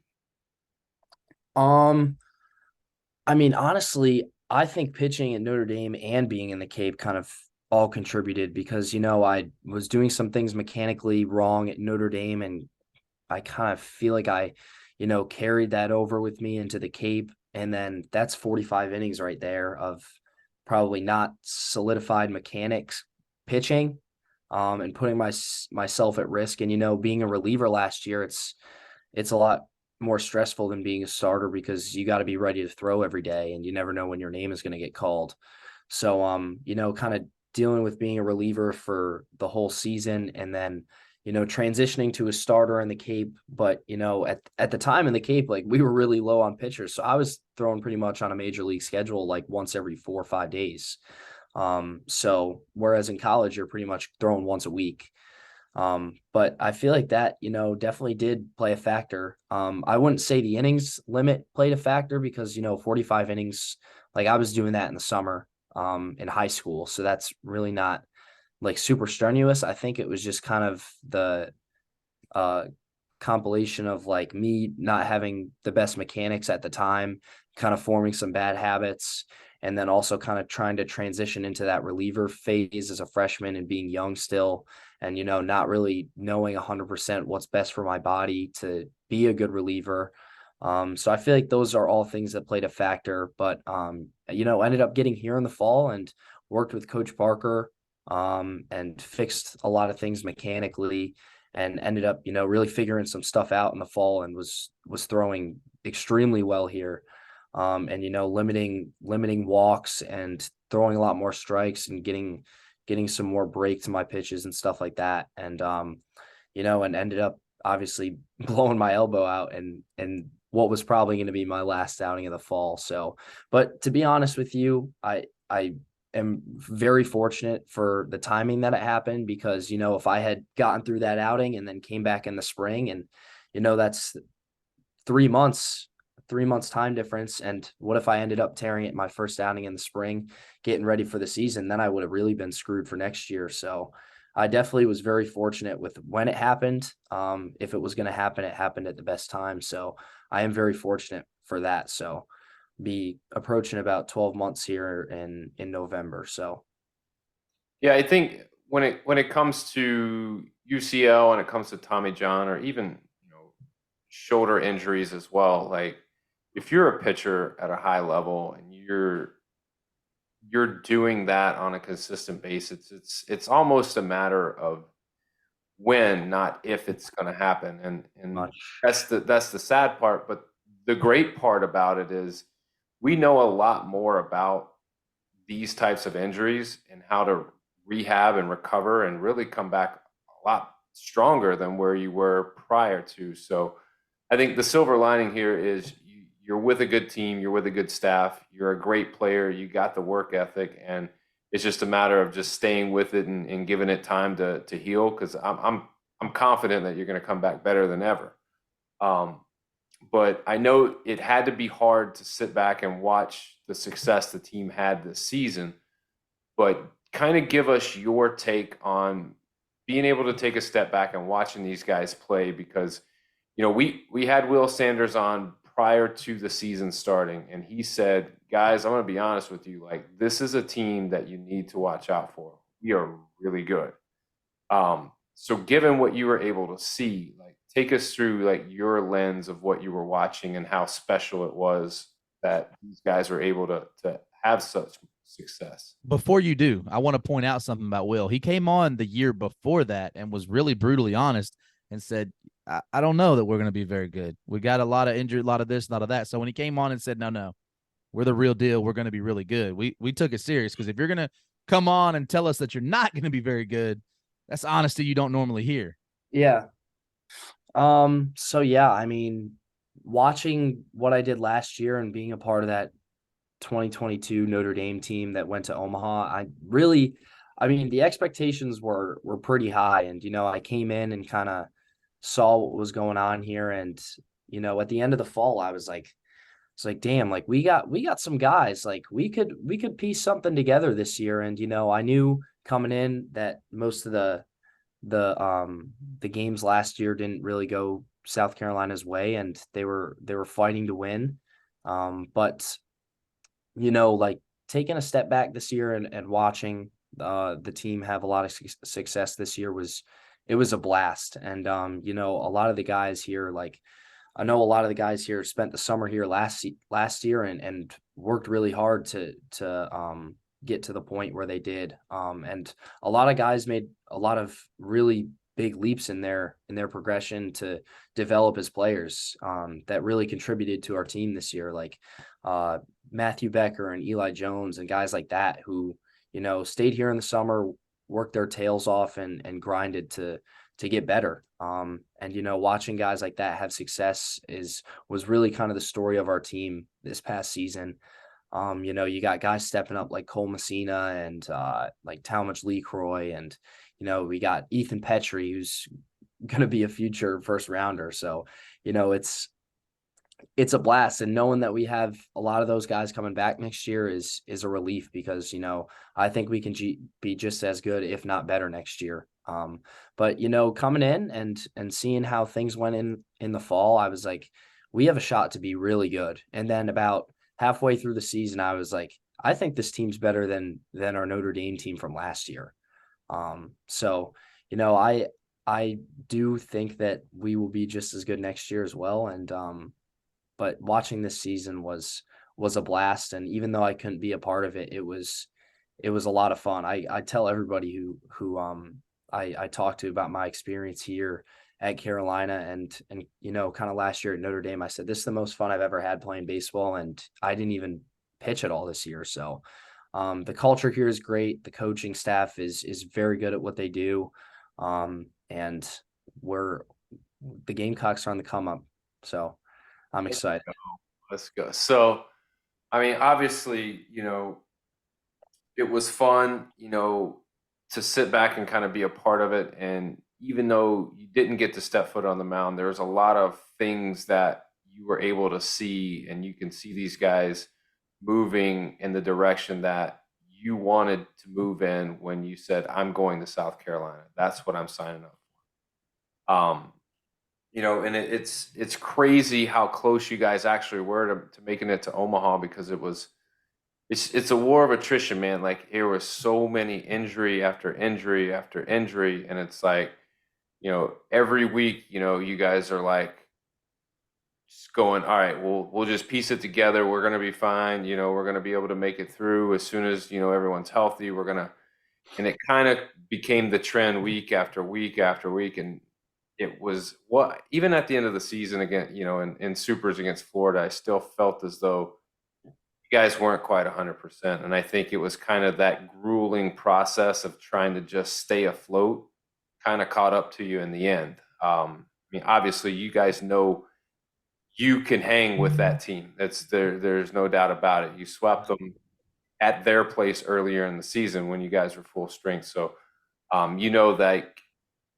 I mean, honestly, I think pitching at Notre Dame and being in the Cape kind of all contributed, because, I was doing some things mechanically wrong at Notre Dame, and I kind of feel like I, carried that over with me into the Cape. And then that's 45 innings right there of probably not solidified mechanics pitching, and putting myself at risk. And, being a reliever last year, it's a lot more stressful than being a starter, because you got to be ready to throw every day, and you never know when your name is going to get called. So, kind of dealing with being a reliever for the whole season, and then, transitioning to a starter in the Cape. But, at the time in the Cape, like, we were really low on pitchers. So I was throwing pretty much on a major league schedule, like once every 4 or 5 days. So whereas in college, you're pretty much throwing once a week. But I feel like that, definitely did play a factor. I wouldn't say the innings limit played a factor, because, 45 innings, like I was doing that in the summer, in high school. So that's really not like super strenuous. I think it was just kind of the compilation of like me not having the best mechanics at the time, kind of forming some bad habits, and then also kind of trying to transition into that reliever phase as a freshman and being young still, and, not really knowing 100% what's best for my body to be a good reliever. So I feel like those are all things that played a factor, but, ended up getting here in the fall and worked with Coach Parker, and fixed a lot of things mechanically, and ended up, really figuring some stuff out in the fall, and was throwing extremely well here. and limiting walks and throwing a lot more strikes and getting some more break to my pitches and stuff like that. And and ended up obviously blowing my elbow out and what was probably going to be my last outing of the fall. So, but to be honest with you, I am very fortunate for the timing that it happened, because, if I had gotten through that outing and then came back in the spring, and, that's 3 months, 3 months time difference. And what if I ended up tearing it my first outing in the spring, getting ready for the season? Then I would have really been screwed for next year. So I definitely was very fortunate with when it happened. If it was going to happen, it happened at the best time. So I am very fortunate for that. So be approaching about 12 months here in November. So Yeah, I think when it comes to UCL and it comes to Tommy John, or even shoulder injuries as well, like if you're a pitcher at a high level and you're doing that on a consistent basis, it's almost a matter of when, not if, it's going to happen. And much. that's the sad part. But the great part about it is we know a lot more about these types of injuries and how to rehab and recover and really come back a lot stronger than where you were prior to. So I think the silver lining here is you're with a good team, you're with a good staff, you're a great player, you got the work ethic, and it's just a matter of just staying with it and giving it time to heal. Because I'm confident that you're going to come back better than ever. But I know it had to be hard to sit back and watch the success the team had this season. But kind of give us your take on being able to take a step back and watching these guys play, because we had Will Sanders on prior to the season starting, and he said, guys, I'm going to be honest with you, like, this is a team that you need to watch out for. We are really good. So given what you were able to see, like, take us through like your lens of what you were watching and how special it was that these guys were able to have such success. Before you do, I want to point out something about Will. He came on the year before that and was really brutally honest and said, I don't know that we're going to be very good. We got a lot of injury, a lot of this, a lot of that. So when he came on and said, no, we're the real deal, we're going to be really good, we took it serious, because if you're going to come on and tell us that you're not going to be very good, that's honesty you don't normally hear. Yeah. So yeah, I mean, watching what I did last year and being a part of that 2022 Notre Dame team that went to Omaha, the expectations were pretty high. And, I came in and kind of saw what was going on here. And, at the end of the fall, I was like, it's like, damn, like we got some guys, like we could piece something together this year. And, I knew coming in that most of the games last year didn't really go South Carolina's way, and they were fighting to win. But like taking a step back this year and watching the team have a lot of success this year it was a blast. And a lot of the guys here, like I know a lot of the guys here spent the summer here last year and worked really hard to get to the point where they did. And a lot of guys made a lot of really big leaps in their progression to develop as players, that really contributed to our team this year, like Matthew Becker and Eli Jones and guys like that who, stayed here in the summer, worked their tails off and grinded to get better. And, watching guys like that have success was really kind of the story of our team this past season. You got guys stepping up like Cole Messina and like Talmadge LeCroy, and we got Ethan Petrie, who's going to be a future first rounder. So it's a blast, and knowing that we have a lot of those guys coming back next year is a relief, because I think we can be just as good, if not better, next year. But coming in and seeing how things went in the fall, I was like, we have a shot to be really good. And then about halfway through the season, I was like, I think this team's better than our Notre Dame team from last year. So I do think that we will be just as good next year as well. And but watching this season was a blast. And even though I couldn't be a part of it, it was a lot of fun. I tell everybody who I talk to about my experience here at Carolina, and kind of last year at Notre Dame, I said this is the most fun I've ever had playing baseball, and I didn't even pitch at all this year. So the culture here is great. The coaching staff is very good at what they do, and the Gamecocks are on the come up. So I'm excited. Let's go. So, I mean, obviously, it was fun, to sit back and kind of be a part of it. And even though you didn't get to step foot on the mound, there was a lot of things that you were able to see, and you can see these guys moving in the direction that you wanted to move in when you said, I'm going to South Carolina. That's what I'm signing up for. And it's crazy how close you guys actually were to making it to Omaha, because it's a war of attrition, man. Like, there was so many injury after injury after injury, and it's like, every week, you guys are like just going, all right, we'll just piece it together. We're gonna be fine. We're gonna be able to make it through as soon as everyone's healthy. And it kind of became the trend week after week after week, and it was even at the end of the season again, in supers against Florida, I still felt as though you guys weren't quite 100%. And I think it was kind of that grueling process of trying to just stay afloat kind of caught up to you in the end. I mean, obviously you guys know you can hang with that team. There's no doubt about it. You swept them at their place earlier in the season when you guys were full strength. So, that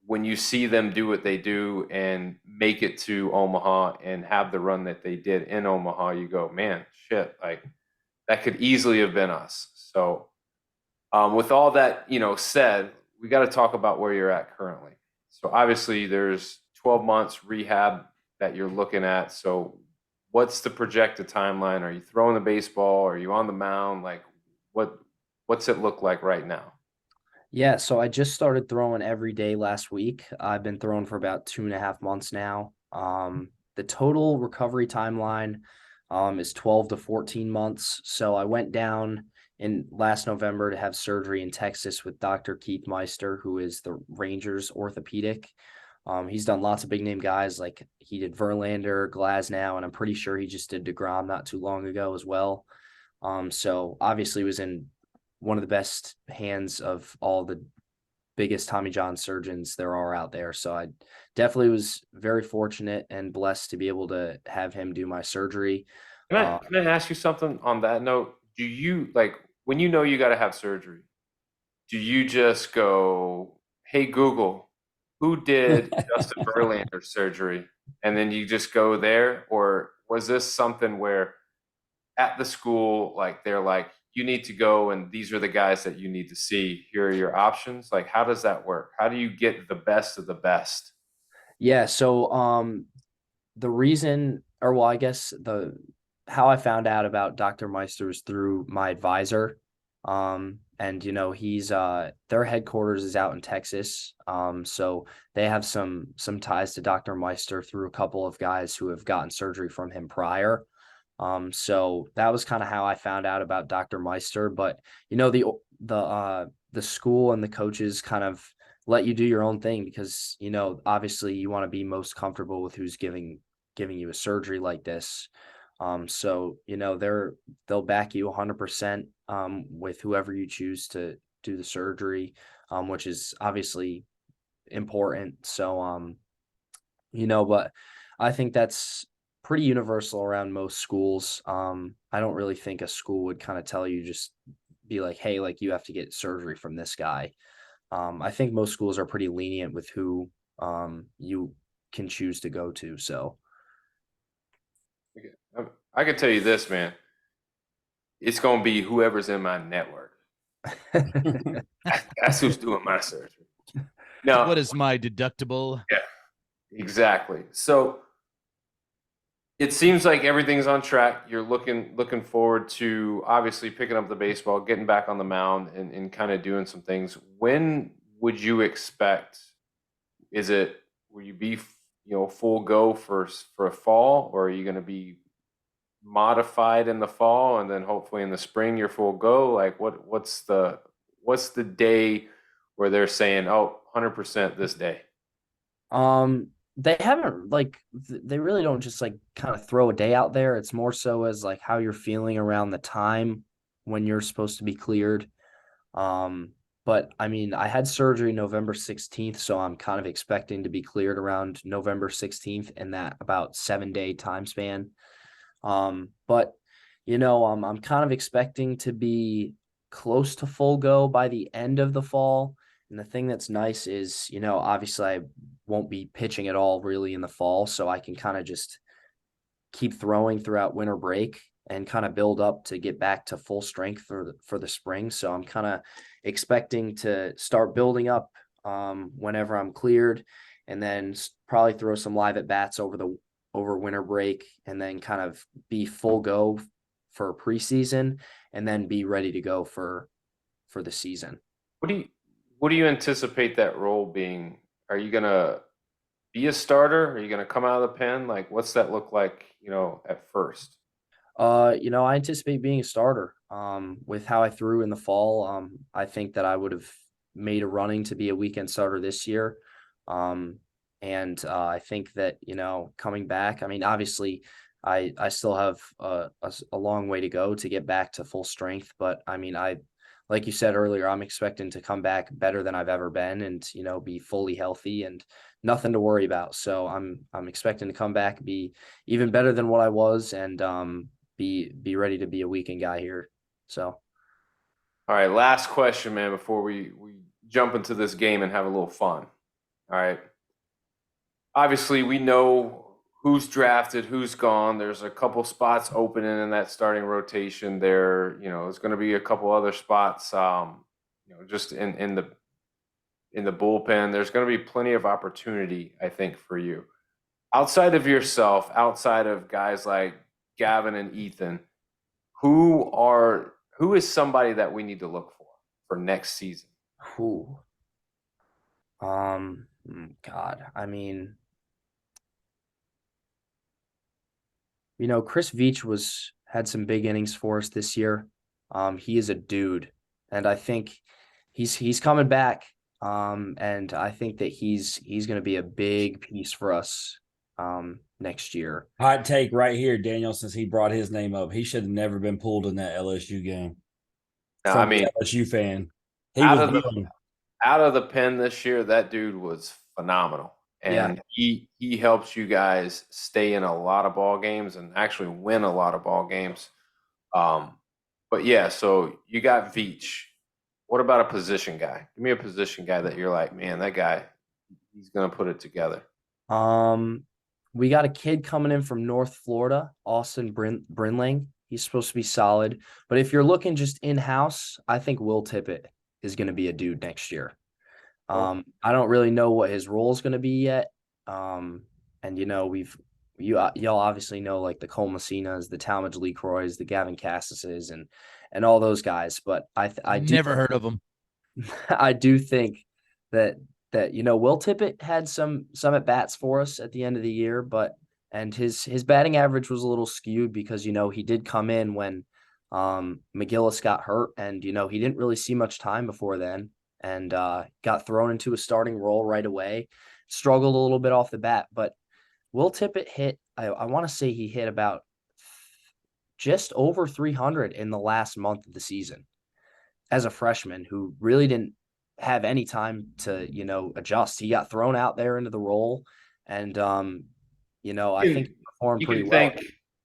when you see them do what they do and make it to Omaha and have the run that they did in Omaha, you go, man, shit, like that could easily have been us. So, with all that, said, we got to talk about where you're at currently. So obviously there's 12 months rehab that you're looking at. So what's the projected timeline? Are you throwing the baseball? Are you on the mound? Like, what's it look like right now? Yeah, so I just started throwing every day last week. I've been throwing for about 2.5 months now. The total recovery timeline is 12 to 14 months. So I went down in last November to have surgery in Texas with Dr. Keith Meister, who is the Rangers orthopedic. He's done lots of big name guys, like he did Verlander, Glasnow, and I'm pretty sure he just did DeGrom not too long ago as well. So obviously was in one of the best hands of all the biggest Tommy John surgeons there are out there. So I definitely was very fortunate and blessed to be able to have him do my surgery. Can I ask you something on that note? Do you, like, when you got to have surgery, do you just go, hey, Google, who did Justin Verlander's surgery? And then you just go there? Or was this something where at the school, like, they're like, you need to go and these are the guys that you need to see. Here are your options. Like, how does that work? How do you get the best of the best? Yeah, so the reason, or well, I guess how I found out about Dr. Meister was through my advisor. And he's their headquarters is out in Texas. So they have some ties to Dr. Meister through a couple of guys who have gotten surgery from him prior. So that was kind of how I found out about Dr. Meister. But the school and the coaches kind of let you do your own thing because obviously you want to be most comfortable with who's giving you a surgery like this. So they'll back you 100% with whoever you choose to do the surgery, which is obviously important. So but I think that's pretty universal around most schools. I don't really think a school would kind of tell you, just be like, hey, like you have to get surgery from this guy. I think most schools are pretty lenient with who you can choose to go to. So I can tell you this, man. It's going to be whoever's in my network. That's who's doing my surgery. Now, What is my deductible? yeah, exactly. So it seems like everything's on track. You're looking forward to obviously picking up the baseball, getting back on the mound, and kind of doing some things. When would you expect? Will you be full go for a fall, or are you going to be modified in the fall and then hopefully in the spring you're full go? Like, what's the day where they're saying, oh, 100% this day? They haven't they really don't just like kind of throw a day out there. It's more so as like how you're feeling around the time when you're supposed to be cleared. Um, but I mean, I had surgery November 16th, so I'm kind of expecting to be cleared around November 16th in that about 7-day time span. But I'm kind of expecting to be close to full go by the end of the fall. And the thing that's nice is, obviously I won't be pitching at all really in the fall, so I can kind of just keep throwing throughout winter break and kind of build up to get back to full strength for the spring. So I'm kind of expecting to start building up whenever I'm cleared, and then probably throw some live at bats over winter break, and then kind of be full go for preseason, and then be ready to go for the season. What do you anticipate that role being? Are you gonna be a starter? Are you gonna come out of the pen? Like, what's that look like, at first? I anticipate being a starter. With how I threw in the fall, I think that I would have made a running to be a weekend starter this year. And I think that, coming back, I mean, obviously I still have a long way to go to get back to full strength, but I mean, like you said earlier, I'm expecting to come back better than I've ever been, and, be fully healthy and nothing to worry about. So I'm expecting to come back, be even better than what I was, and be ready to be a weekend guy here. So All right, last question, man, before we jump into this game and have a little fun. All right. Obviously, we know who's drafted, who's gone. There's a couple spots opening in that starting rotation there. There's going to be a couple other spots, just in the bullpen. There's going to be plenty of opportunity, I think, for you. Outside of yourself, outside of guys like Gavin and Ethan, who is somebody that we need to look for next season? who God, I mean, Chris Veach had some big innings for us this year. He is a dude, and I think he's coming back. And I think that he's going to be a big piece for us next year. Hot take right here, Daniel, since he brought his name up. He should have never been pulled in that LSU game. Now, From I mean, the LSU fan. He out was of the young. out of the pen this year, that dude was phenomenal, Yeah. and he helps you guys stay in a lot of ball games and actually win a lot of ball games. But yeah, so you got Veach. What about a position guy? Give me a position guy that you're like, man, that guy, he's gonna put it together. We got a kid coming in from North Florida, Austin Brinling. He's supposed to be solid. But if you're looking just in-house, I think Will Tippett is going to be a dude next year. I don't really know what his role is going to be yet. And y'all obviously know like the Cole Messinas, the Talmadge LeCroys, the Gavin Cassises, and all those guys. But I do Never heard of them. I do think that Will Tippett had some at bats for us at the end of the year, and his batting average was a little skewed because he did come in when McGillis got hurt, and he didn't really see much time before then, and got thrown into a starting role right away. Struggled a little bit off the bat, but Will Tippett hit. I want to say he hit about just over 300 in the last month of the season as a freshman who really didn't have any time to, adjust. He got thrown out there into the role, and I think he performed pretty well.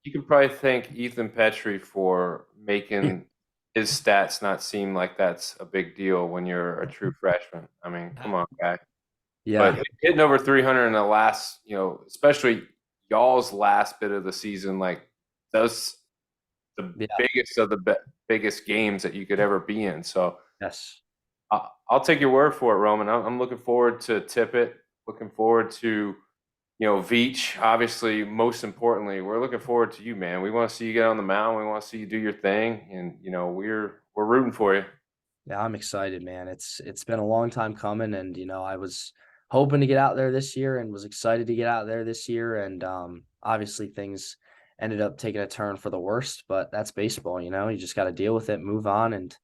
You can probably thank Ethan Petrie for making his stats not seem like that's a big deal when you're a true freshman. I mean, come on, guy. Yeah. But hitting over 300 in the last, especially y'all's last bit of the season, like that's the biggest of the biggest games that you could ever be in. So Yes. I'll take your word for it, Roman. I'm looking forward to Tippett. Looking forward to, Veach. Obviously, most importantly, we're looking forward to you, man. We want to see you get on the mound. We want to see you do your thing, and we're rooting for you. Yeah, I'm excited, man. It's been a long time coming, and I was hoping to get out there this year and was excited to get out there this year, and obviously things ended up taking a turn for the worst, but that's baseball. You just got to deal with it, move on, and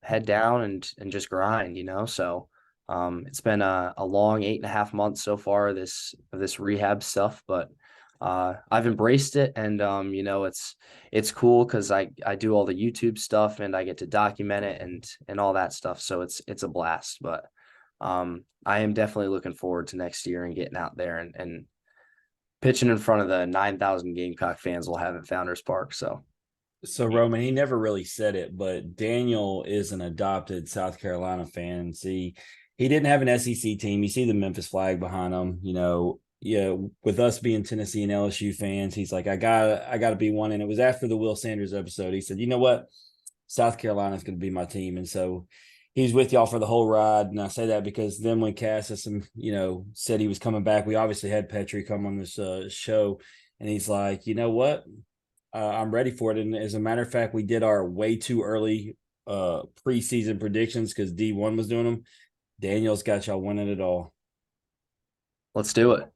head down and just grind. So It's been a long 8.5 months so far, this rehab stuff, but I've embraced it, and it's cool because I do all the YouTube stuff and I get to document it and all that stuff. So it's a blast. But I am definitely looking forward to next year and getting out there and pitching in front of the 9,000 Gamecock fans we'll have at Founders Park. So Roman, he never really said it, but Daniel is an adopted South Carolina fan. See, he didn't have an SEC team. You see the Memphis flag behind him. With us being Tennessee and LSU fans, he's like, I gotta be one. And it was after the Will Sanders episode. He said, you know what? South Carolina is going to be my team. And so he's with y'all for the whole ride. And I say that because then when Cassis, said he was coming back, we obviously had Petrie come on this show. And he's like, you know what? I'm ready for it. And as a matter of fact, we did our way too early preseason predictions because D1 was doing them. Daniel's got y'all winning it all. let's do it.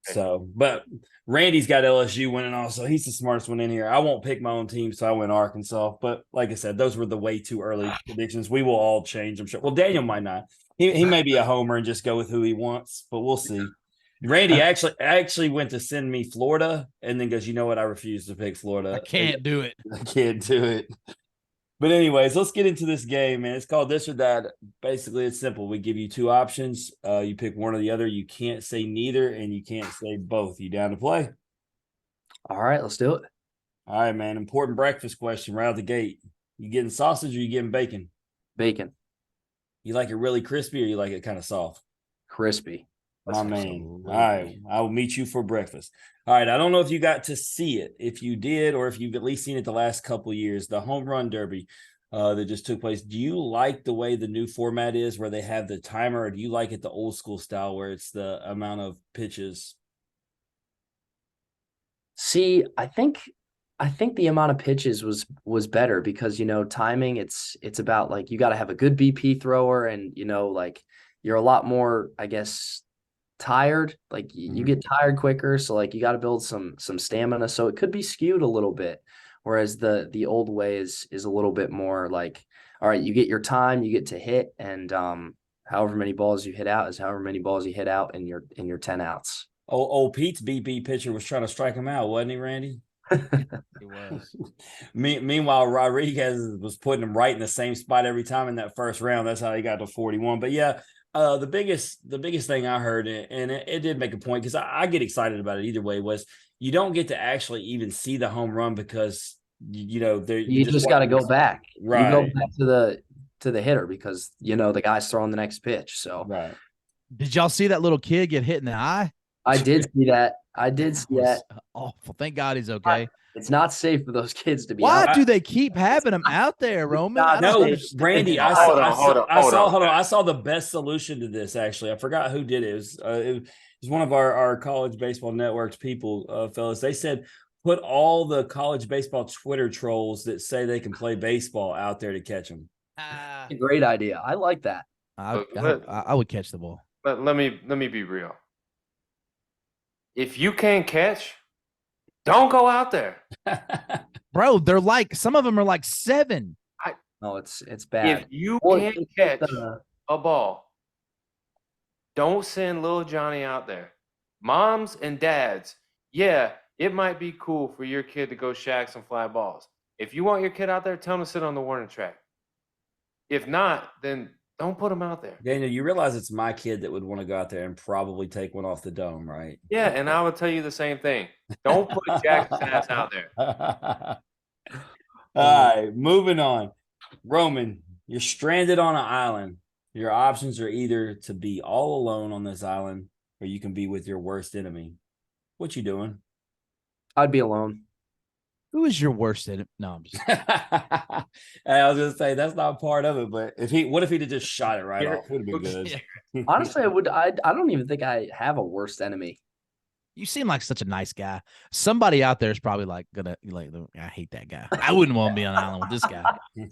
So, but Randy's got LSU winning also. He's the smartest one in here. I won't pick my own team, so I went Arkansas. But like I said, those were the way too early predictions. We will all change, I'm sure. Well, Daniel might not. He may be a homer and just go with who he wants, but we'll see. Randy actually went to send me Florida and then goes, you know what? I refuse to pick Florida. I can't do it. I can't do it. But anyways, let's get into this game, man. It's called This or That. Basically, it's simple. We give you two options. You pick one or the other. You can't say neither, and you can't say both. You down to play? All right, let's do it. All right, man. Important breakfast question right out the gate. You getting sausage or you getting bacon? Bacon. You like it really crispy or you like it kind of soft? Crispy. My man. All right. I will meet you for breakfast. All right. I don't know if you got to see it. If you did, or if you've at least seen it the last couple of years, the home run derby that just took place. Do you like the way the new format is where they have the timer, or do you like it the old school style where it's the amount of pitches? See, I think the amount of pitches was better because timing, it's about like you got to have a good BP thrower, and like you're a lot more, I guess, tired. Like you get tired quicker, so like you got to build some stamina, so it could be skewed a little bit, whereas the old way is a little bit more like, all right, you get your time, you get to hit, and however many balls you hit out is however many balls you hit out in your 10 outs. Old Pete's BP pitcher was trying to strike him out, wasn't he, Randy? He was. Meanwhile, Rodriguez was putting him right in the same spot every time in that first round. That's how he got to 41. But yeah, the biggest thing I heard, and it did make a point because I get excited about it either way, was you don't get to actually even see the home run because you just got to go back. Right. You go back to the hitter because the guy's throwing the next pitch. So right. Did y'all see that little kid get hit in the eye? I did see that. Awful. Thank God he's okay. It's not safe for those kids to be. Why out. do they keep having him out there, Roman? No, Randy. Hold on. I saw the best solution to this. Actually, I forgot who did it. It was one of our college baseball networks people, fellas. They said put all the college baseball Twitter trolls that say they can play baseball out there to catch them. A great idea. I like that. I would catch the ball. But let me be real. If you can't catch, don't go out there. Bro, they're like, some of them are like 7. No, it's bad. If you can't catch a ball, don't send little Johnny out there. Moms and dads, yeah, it might be cool for your kid to go shag some fly balls. If you want your kid out there, tell him to sit on the warning track. If not, then don't put him out there. Daniel, you realize it's my kid that would want to go out there and probably take one off the dome, right? Yeah, and I would tell you the same thing. Don't put Jackson's ass out there. All right, moving on. Roman, you're stranded on an island. Your options are either to be all alone on this island or you can be with your worst enemy. What you doing? I'd be alone. Who is your worst enemy? No, I'm just I was gonna say that's not part of it, but what if he'd have just shot it right off? Would have been good. Honestly, I don't even think I have a worst enemy. You seem like such a nice guy. Somebody out there is probably like I hate that guy. I wouldn't want to be on an island with this guy.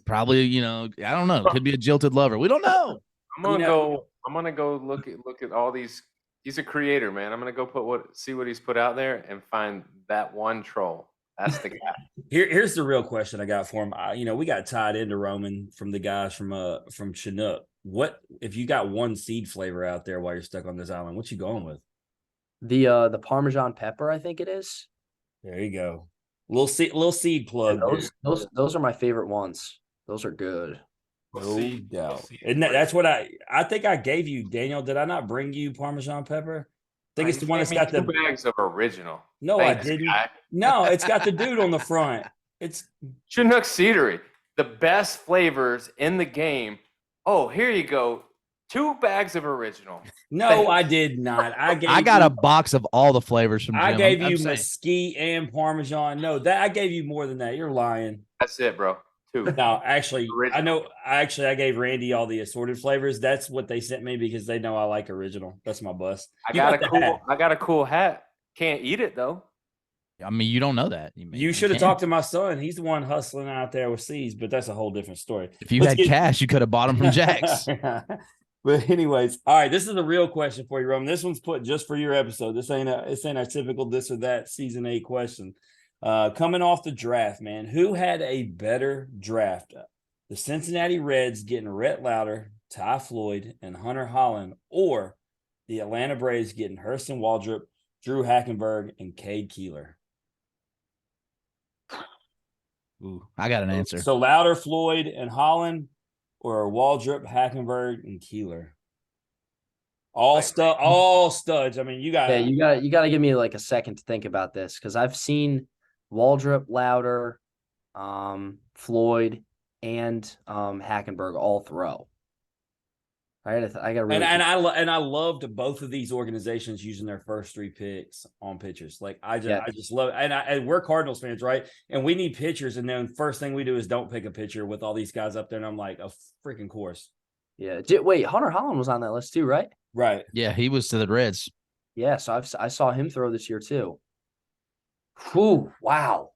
Probably, I don't know. Could be a jilted lover. We don't know. I'm gonna go look at all these. He's a creator, man. I'm gonna go see what he's put out there and find that one troll. That's the guy. Here's the real question I got for him. We got tied into Roman from the guys from Chinook what if you got one seed flavor out there while you're stuck on this island? What you going with? The Parmesan pepper, I think it is. There you go. Little seed plug. Yeah, there. those are my favorite ones. Those are good. No doubt. And that's what I think I gave you, Daniel. Did I not bring you Parmesan pepper? I think it's the one that's got the 2 bags of original. No, Thanks, I didn't. guy. No, it's got the dude on the front. It's Chinook Cedary, the best flavors in the game. Oh, here you go. 2 bags of original. no, I did not. I got a box of all the flavors from Jim. I gave I'm you saying. mesquite and Parmesan. No, that I gave you more than that. You're lying. That's it, bro. 2. No, actually, Original. I know. I gave Randy all the assorted flavors. That's what they sent me because they know I like original. That's my bust. I You got the hat. I got a cool hat. Can't eat it though. I mean, you don't know that. You should have talked to my son. He's the one hustling out there with C's, but that's a whole different story. If you had cash, you could have bought them from Jack's. But anyways, all right, this is a real question for you, Roman. This one's put just for your episode. This ain't a typical this or that season 8 question. Coming off the draft, man, who had a better draft? The Cincinnati Reds getting Rhett Lauder, Ty Floyd, and Hunter Holland, or the Atlanta Braves getting Hurston Waldrop, Drew Hackenberg, and Cade Keeler? Ooh, I got an answer. So Lauder, Floyd, and Holland, or Waldrop, Hackenberg, and Keeler? All studs. I mean, you got you got to give me like a second to think about this because I've seen Waldrop, Lauder, Floyd, and Hackenberg all throw. I got really I loved both of these organizations using their first 3 picks on pitchers. Like I just love it. And we're Cardinals fans, right? And we need pitchers. And then first thing we do is don't pick a pitcher with all these guys up there. And I'm like, a freaking course. Yeah. Wait, Hunter Holland was on that list too, right? Right. Yeah, he was to the Reds. Yeah, so I saw him throw this year too. Whew, wow.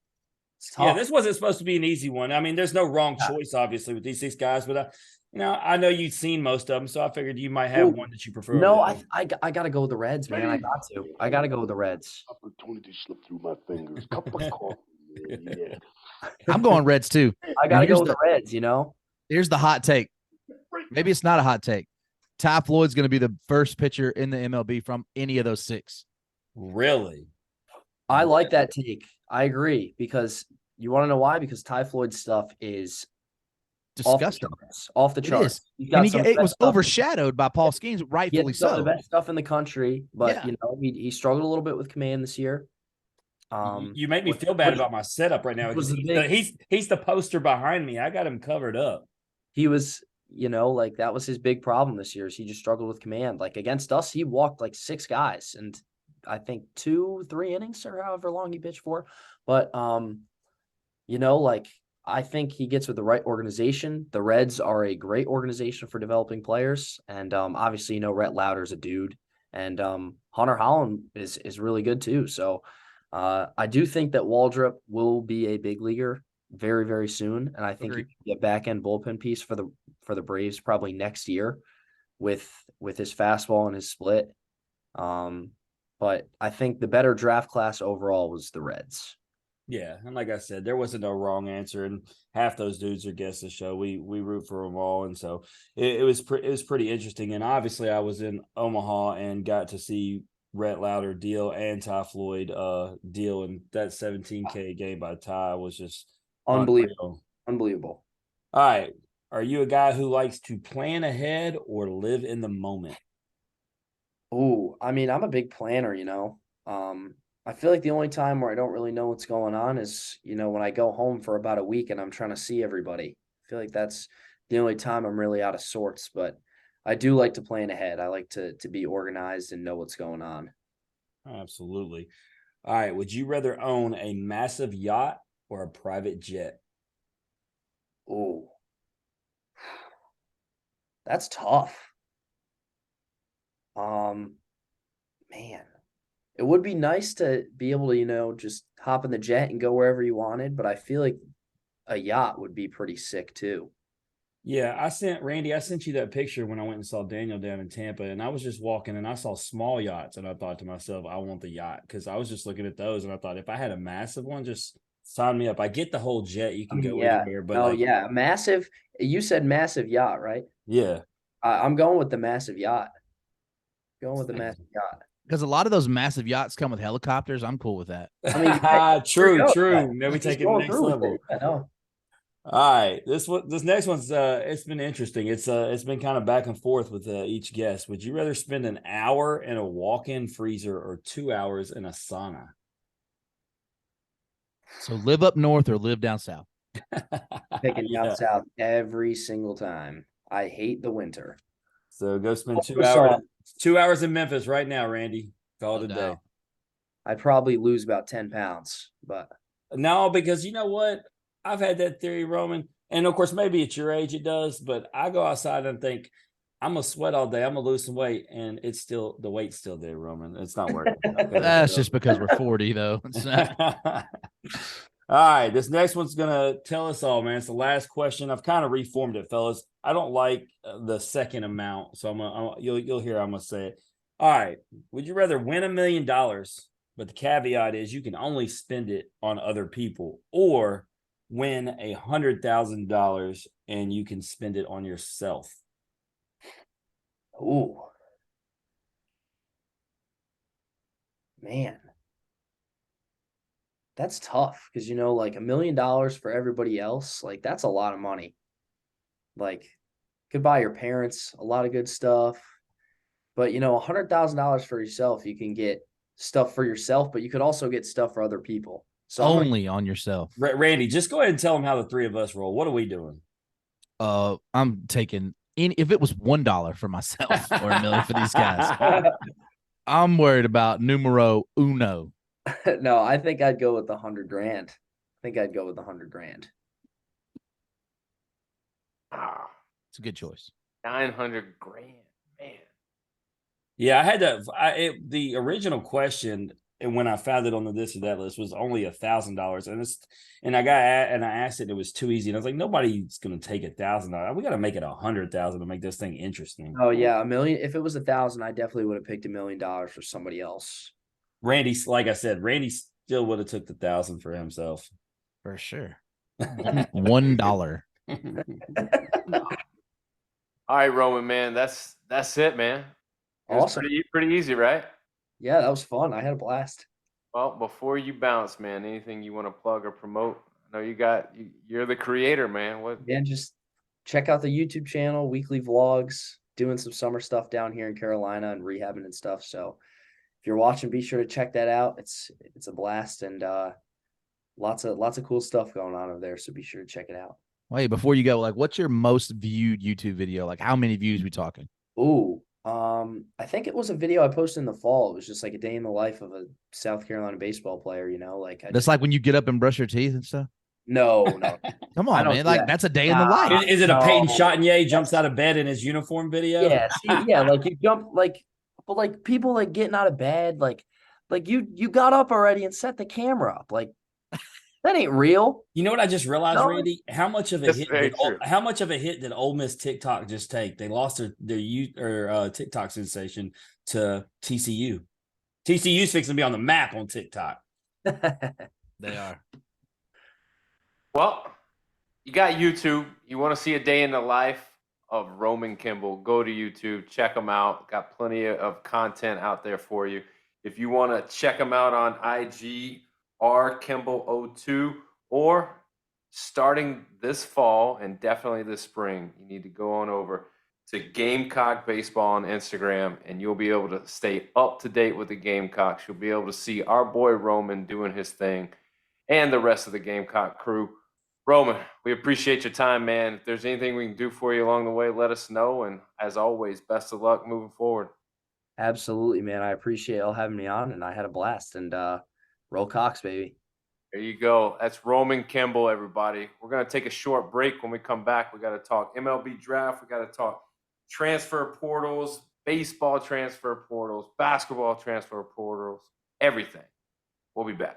Yeah, this wasn't supposed to be an easy one. I mean, there's no wrong choice, obviously, with these 6 guys, but I know you've seen most of them, so I figured you might have one that you prefer. No, I got to go with the Reds, man. I got to go with the Reds. Opportunity slipped through my fingers. Cup of coffee. Yeah. I'm going Reds too. I got to go with the Reds, Here's the hot take. Maybe it's not a hot take. Ty Floyd's going to be the first pitcher in the MLB from any of those 6. Really? I like that take. I agree because you want to know why? Because Ty Floyd's stuff is disgusting. Off the charts. It was overshadowed by Paul Skeens, rightfully so. The best stuff in the country, but he struggled a little bit with command this year. You make me feel bad about my setup right now. He's the poster behind me. I got him covered up. He was, like that was his big problem this year. Is he just struggled with command. Like against us, he walked like 6 guys, and I think 2-3 innings or however long he pitched for. But I think he gets with the right organization. The Reds are a great organization for developing players. And obviously, Rhett Lauder's a dude. And Hunter Holland is really good too. So I do think that Waldrop will be a big leaguer very, very soon. And I think he can be a back-end bullpen piece for the Braves probably next year with his fastball and his split. But I think the better draft class overall was the Reds. Yeah, and like I said, there wasn't no wrong answer, and half those dudes are guests of the show. We root for them all, and so it was pretty interesting. And obviously, I was in Omaha and got to see Rhett Lauder deal and Ty Floyd deal, and that 17K game by Ty was just unbelievable. All right, are you a guy who likes to plan ahead or live in the moment? Oh, I mean, I'm a big planner, I feel like the only time where I don't really know what's going on is, when I go home for about a week and I'm trying to see everybody. I feel like that's the only time I'm really out of sorts, but I do like to plan ahead. I like to be organized and know what's going on. Absolutely. All right. Would you rather own a massive yacht or a private jet? Oh, that's tough. Man, it would be nice to be able to, just hop in the jet and go wherever you wanted, but I feel like a yacht would be pretty sick too. Yeah, I sent you that picture when I went and saw Daniel down in Tampa, and I was just walking and I saw small yachts, and I thought to myself, I want the yacht, because I was just looking at those and I thought if I had a massive one, just sign me up. I get the whole jet, you can go anywhere, but massive. You said massive yacht, right? Yeah. I'm going with the massive yacht. Going with the massive yacht. Because a lot of those massive yachts come with helicopters. I'm cool with that. I mean, yeah, True. yeah, Now we he's take it to the going next through with level. it. I know. All right, this next one's it's been interesting. It's been kind of back and forth with each guest. Would you rather spend an hour in a walk-in freezer or 2 hours in a sauna? So live up north or live down south. Picking down Yeah. south every single time. I hate the winter. So go spend Oh, 2 hours. 2 hours in Memphis right now, Randy. Call it a day. doubt. I'd probably lose about 10 pounds, but No, because you know what? I've had that theory, Roman. And of course, maybe at your age it does, but I go outside and think, I'm gonna sweat all day. I'm gonna lose some weight, and it's still the weight's still there, Roman. It's not working. Okay, That's so- just because we're 40, though. It's not- all right, this next one's gonna tell us all, man. It's the last question. I've kind of reformed it, fellas. I don't like the second amount, so you'll hear. I'm gonna say it. All right. Would you rather win $1 million, but the caveat is you can only spend it on other people, or win $100,000 and you can spend it on yourself? ooh. Man. That's tough because like $1 million for everybody else, like that's a lot of money. Like could buy your parents a lot of good stuff. But $100,000 for yourself, you can get stuff for yourself, but you could also get stuff for other people. So only on yourself. Randy, just go ahead and tell them how the three of us roll. What are we doing? I'm taking if it was $1 for myself or $1 million for these guys. I'm worried about numero uno. no, I think I'd go with the 100 grand. I think I'd go with the 100 grand. Ah, It's a good choice. 900 grand, man. Yeah, I had the original question, and when I found it on the this or that list, was only $1,000, and I asked it, it was too easy, and I was like, nobody's gonna take $1,000. We got to make it 100,000 to make this thing interesting. Oh yeah, $1 million. If it was 1,000, I definitely would have picked $1 million for somebody else. Randy, like I said, Randy still would have took the 1,000 for himself. For sure. $1. All right, Roman, man, that's it, man. It was Awesome. pretty easy, right? Yeah, that was fun. I had a blast. Well, before you bounce, man, anything you want to plug or promote? I know you're the creator, man. What? Yeah, just check out the YouTube channel, weekly vlogs, doing some summer stuff down here in Carolina and rehabbing and stuff. So if you're watching, be sure to check that out. It's a blast and lots of cool stuff going on over there. So be sure to check it out. Wait, before you go, like, what's your most viewed YouTube video? Like, how many views we talking? Ooh, I think it was a video I posted in the fall. It was just like a day in the life of a South Carolina baseball player, like That's like when you get up and brush your teeth and stuff. no. Come I on, don't man. do Like that. that's a day in the life. Is it a Peyton No. Chotinier jumps out of bed in his uniform video? Yeah, see, yeah, like you jump but like people like getting out of bed, like you got up already and set the camera up. Like that ain't real. You know what I just realized, No. Randy? How much of a That's hit? very true. How much of a hit did Ole Miss TikTok just take? They lost their TikTok sensation to TCU. TCU's fixing to be on the map on TikTok. They are. Well, you got YouTube. You want to see a day in the life of Roman Kimball? Go to YouTube, check him out. Got plenty of content out there for you. If you want to check him out on IG, Kimball02, or starting this fall and definitely this spring, you need to go on over to Gamecock Baseball on Instagram, and you'll be able to stay up to date with the Gamecocks. You'll be able to see our boy Roman doing his thing and the rest of the Gamecock crew. Roman, we appreciate your time, man. If there's anything we can do for you along the way, let us know. And as always, best of luck moving forward. Absolutely, man. I appreciate y'all having me on, and I had a blast. And roll Cox, baby. There you go. That's Roman Kimball, everybody. We're going to take a short break. When we come back, we got to talk MLB draft. We got to talk transfer portals, baseball transfer portals, basketball transfer portals, everything. We'll be back.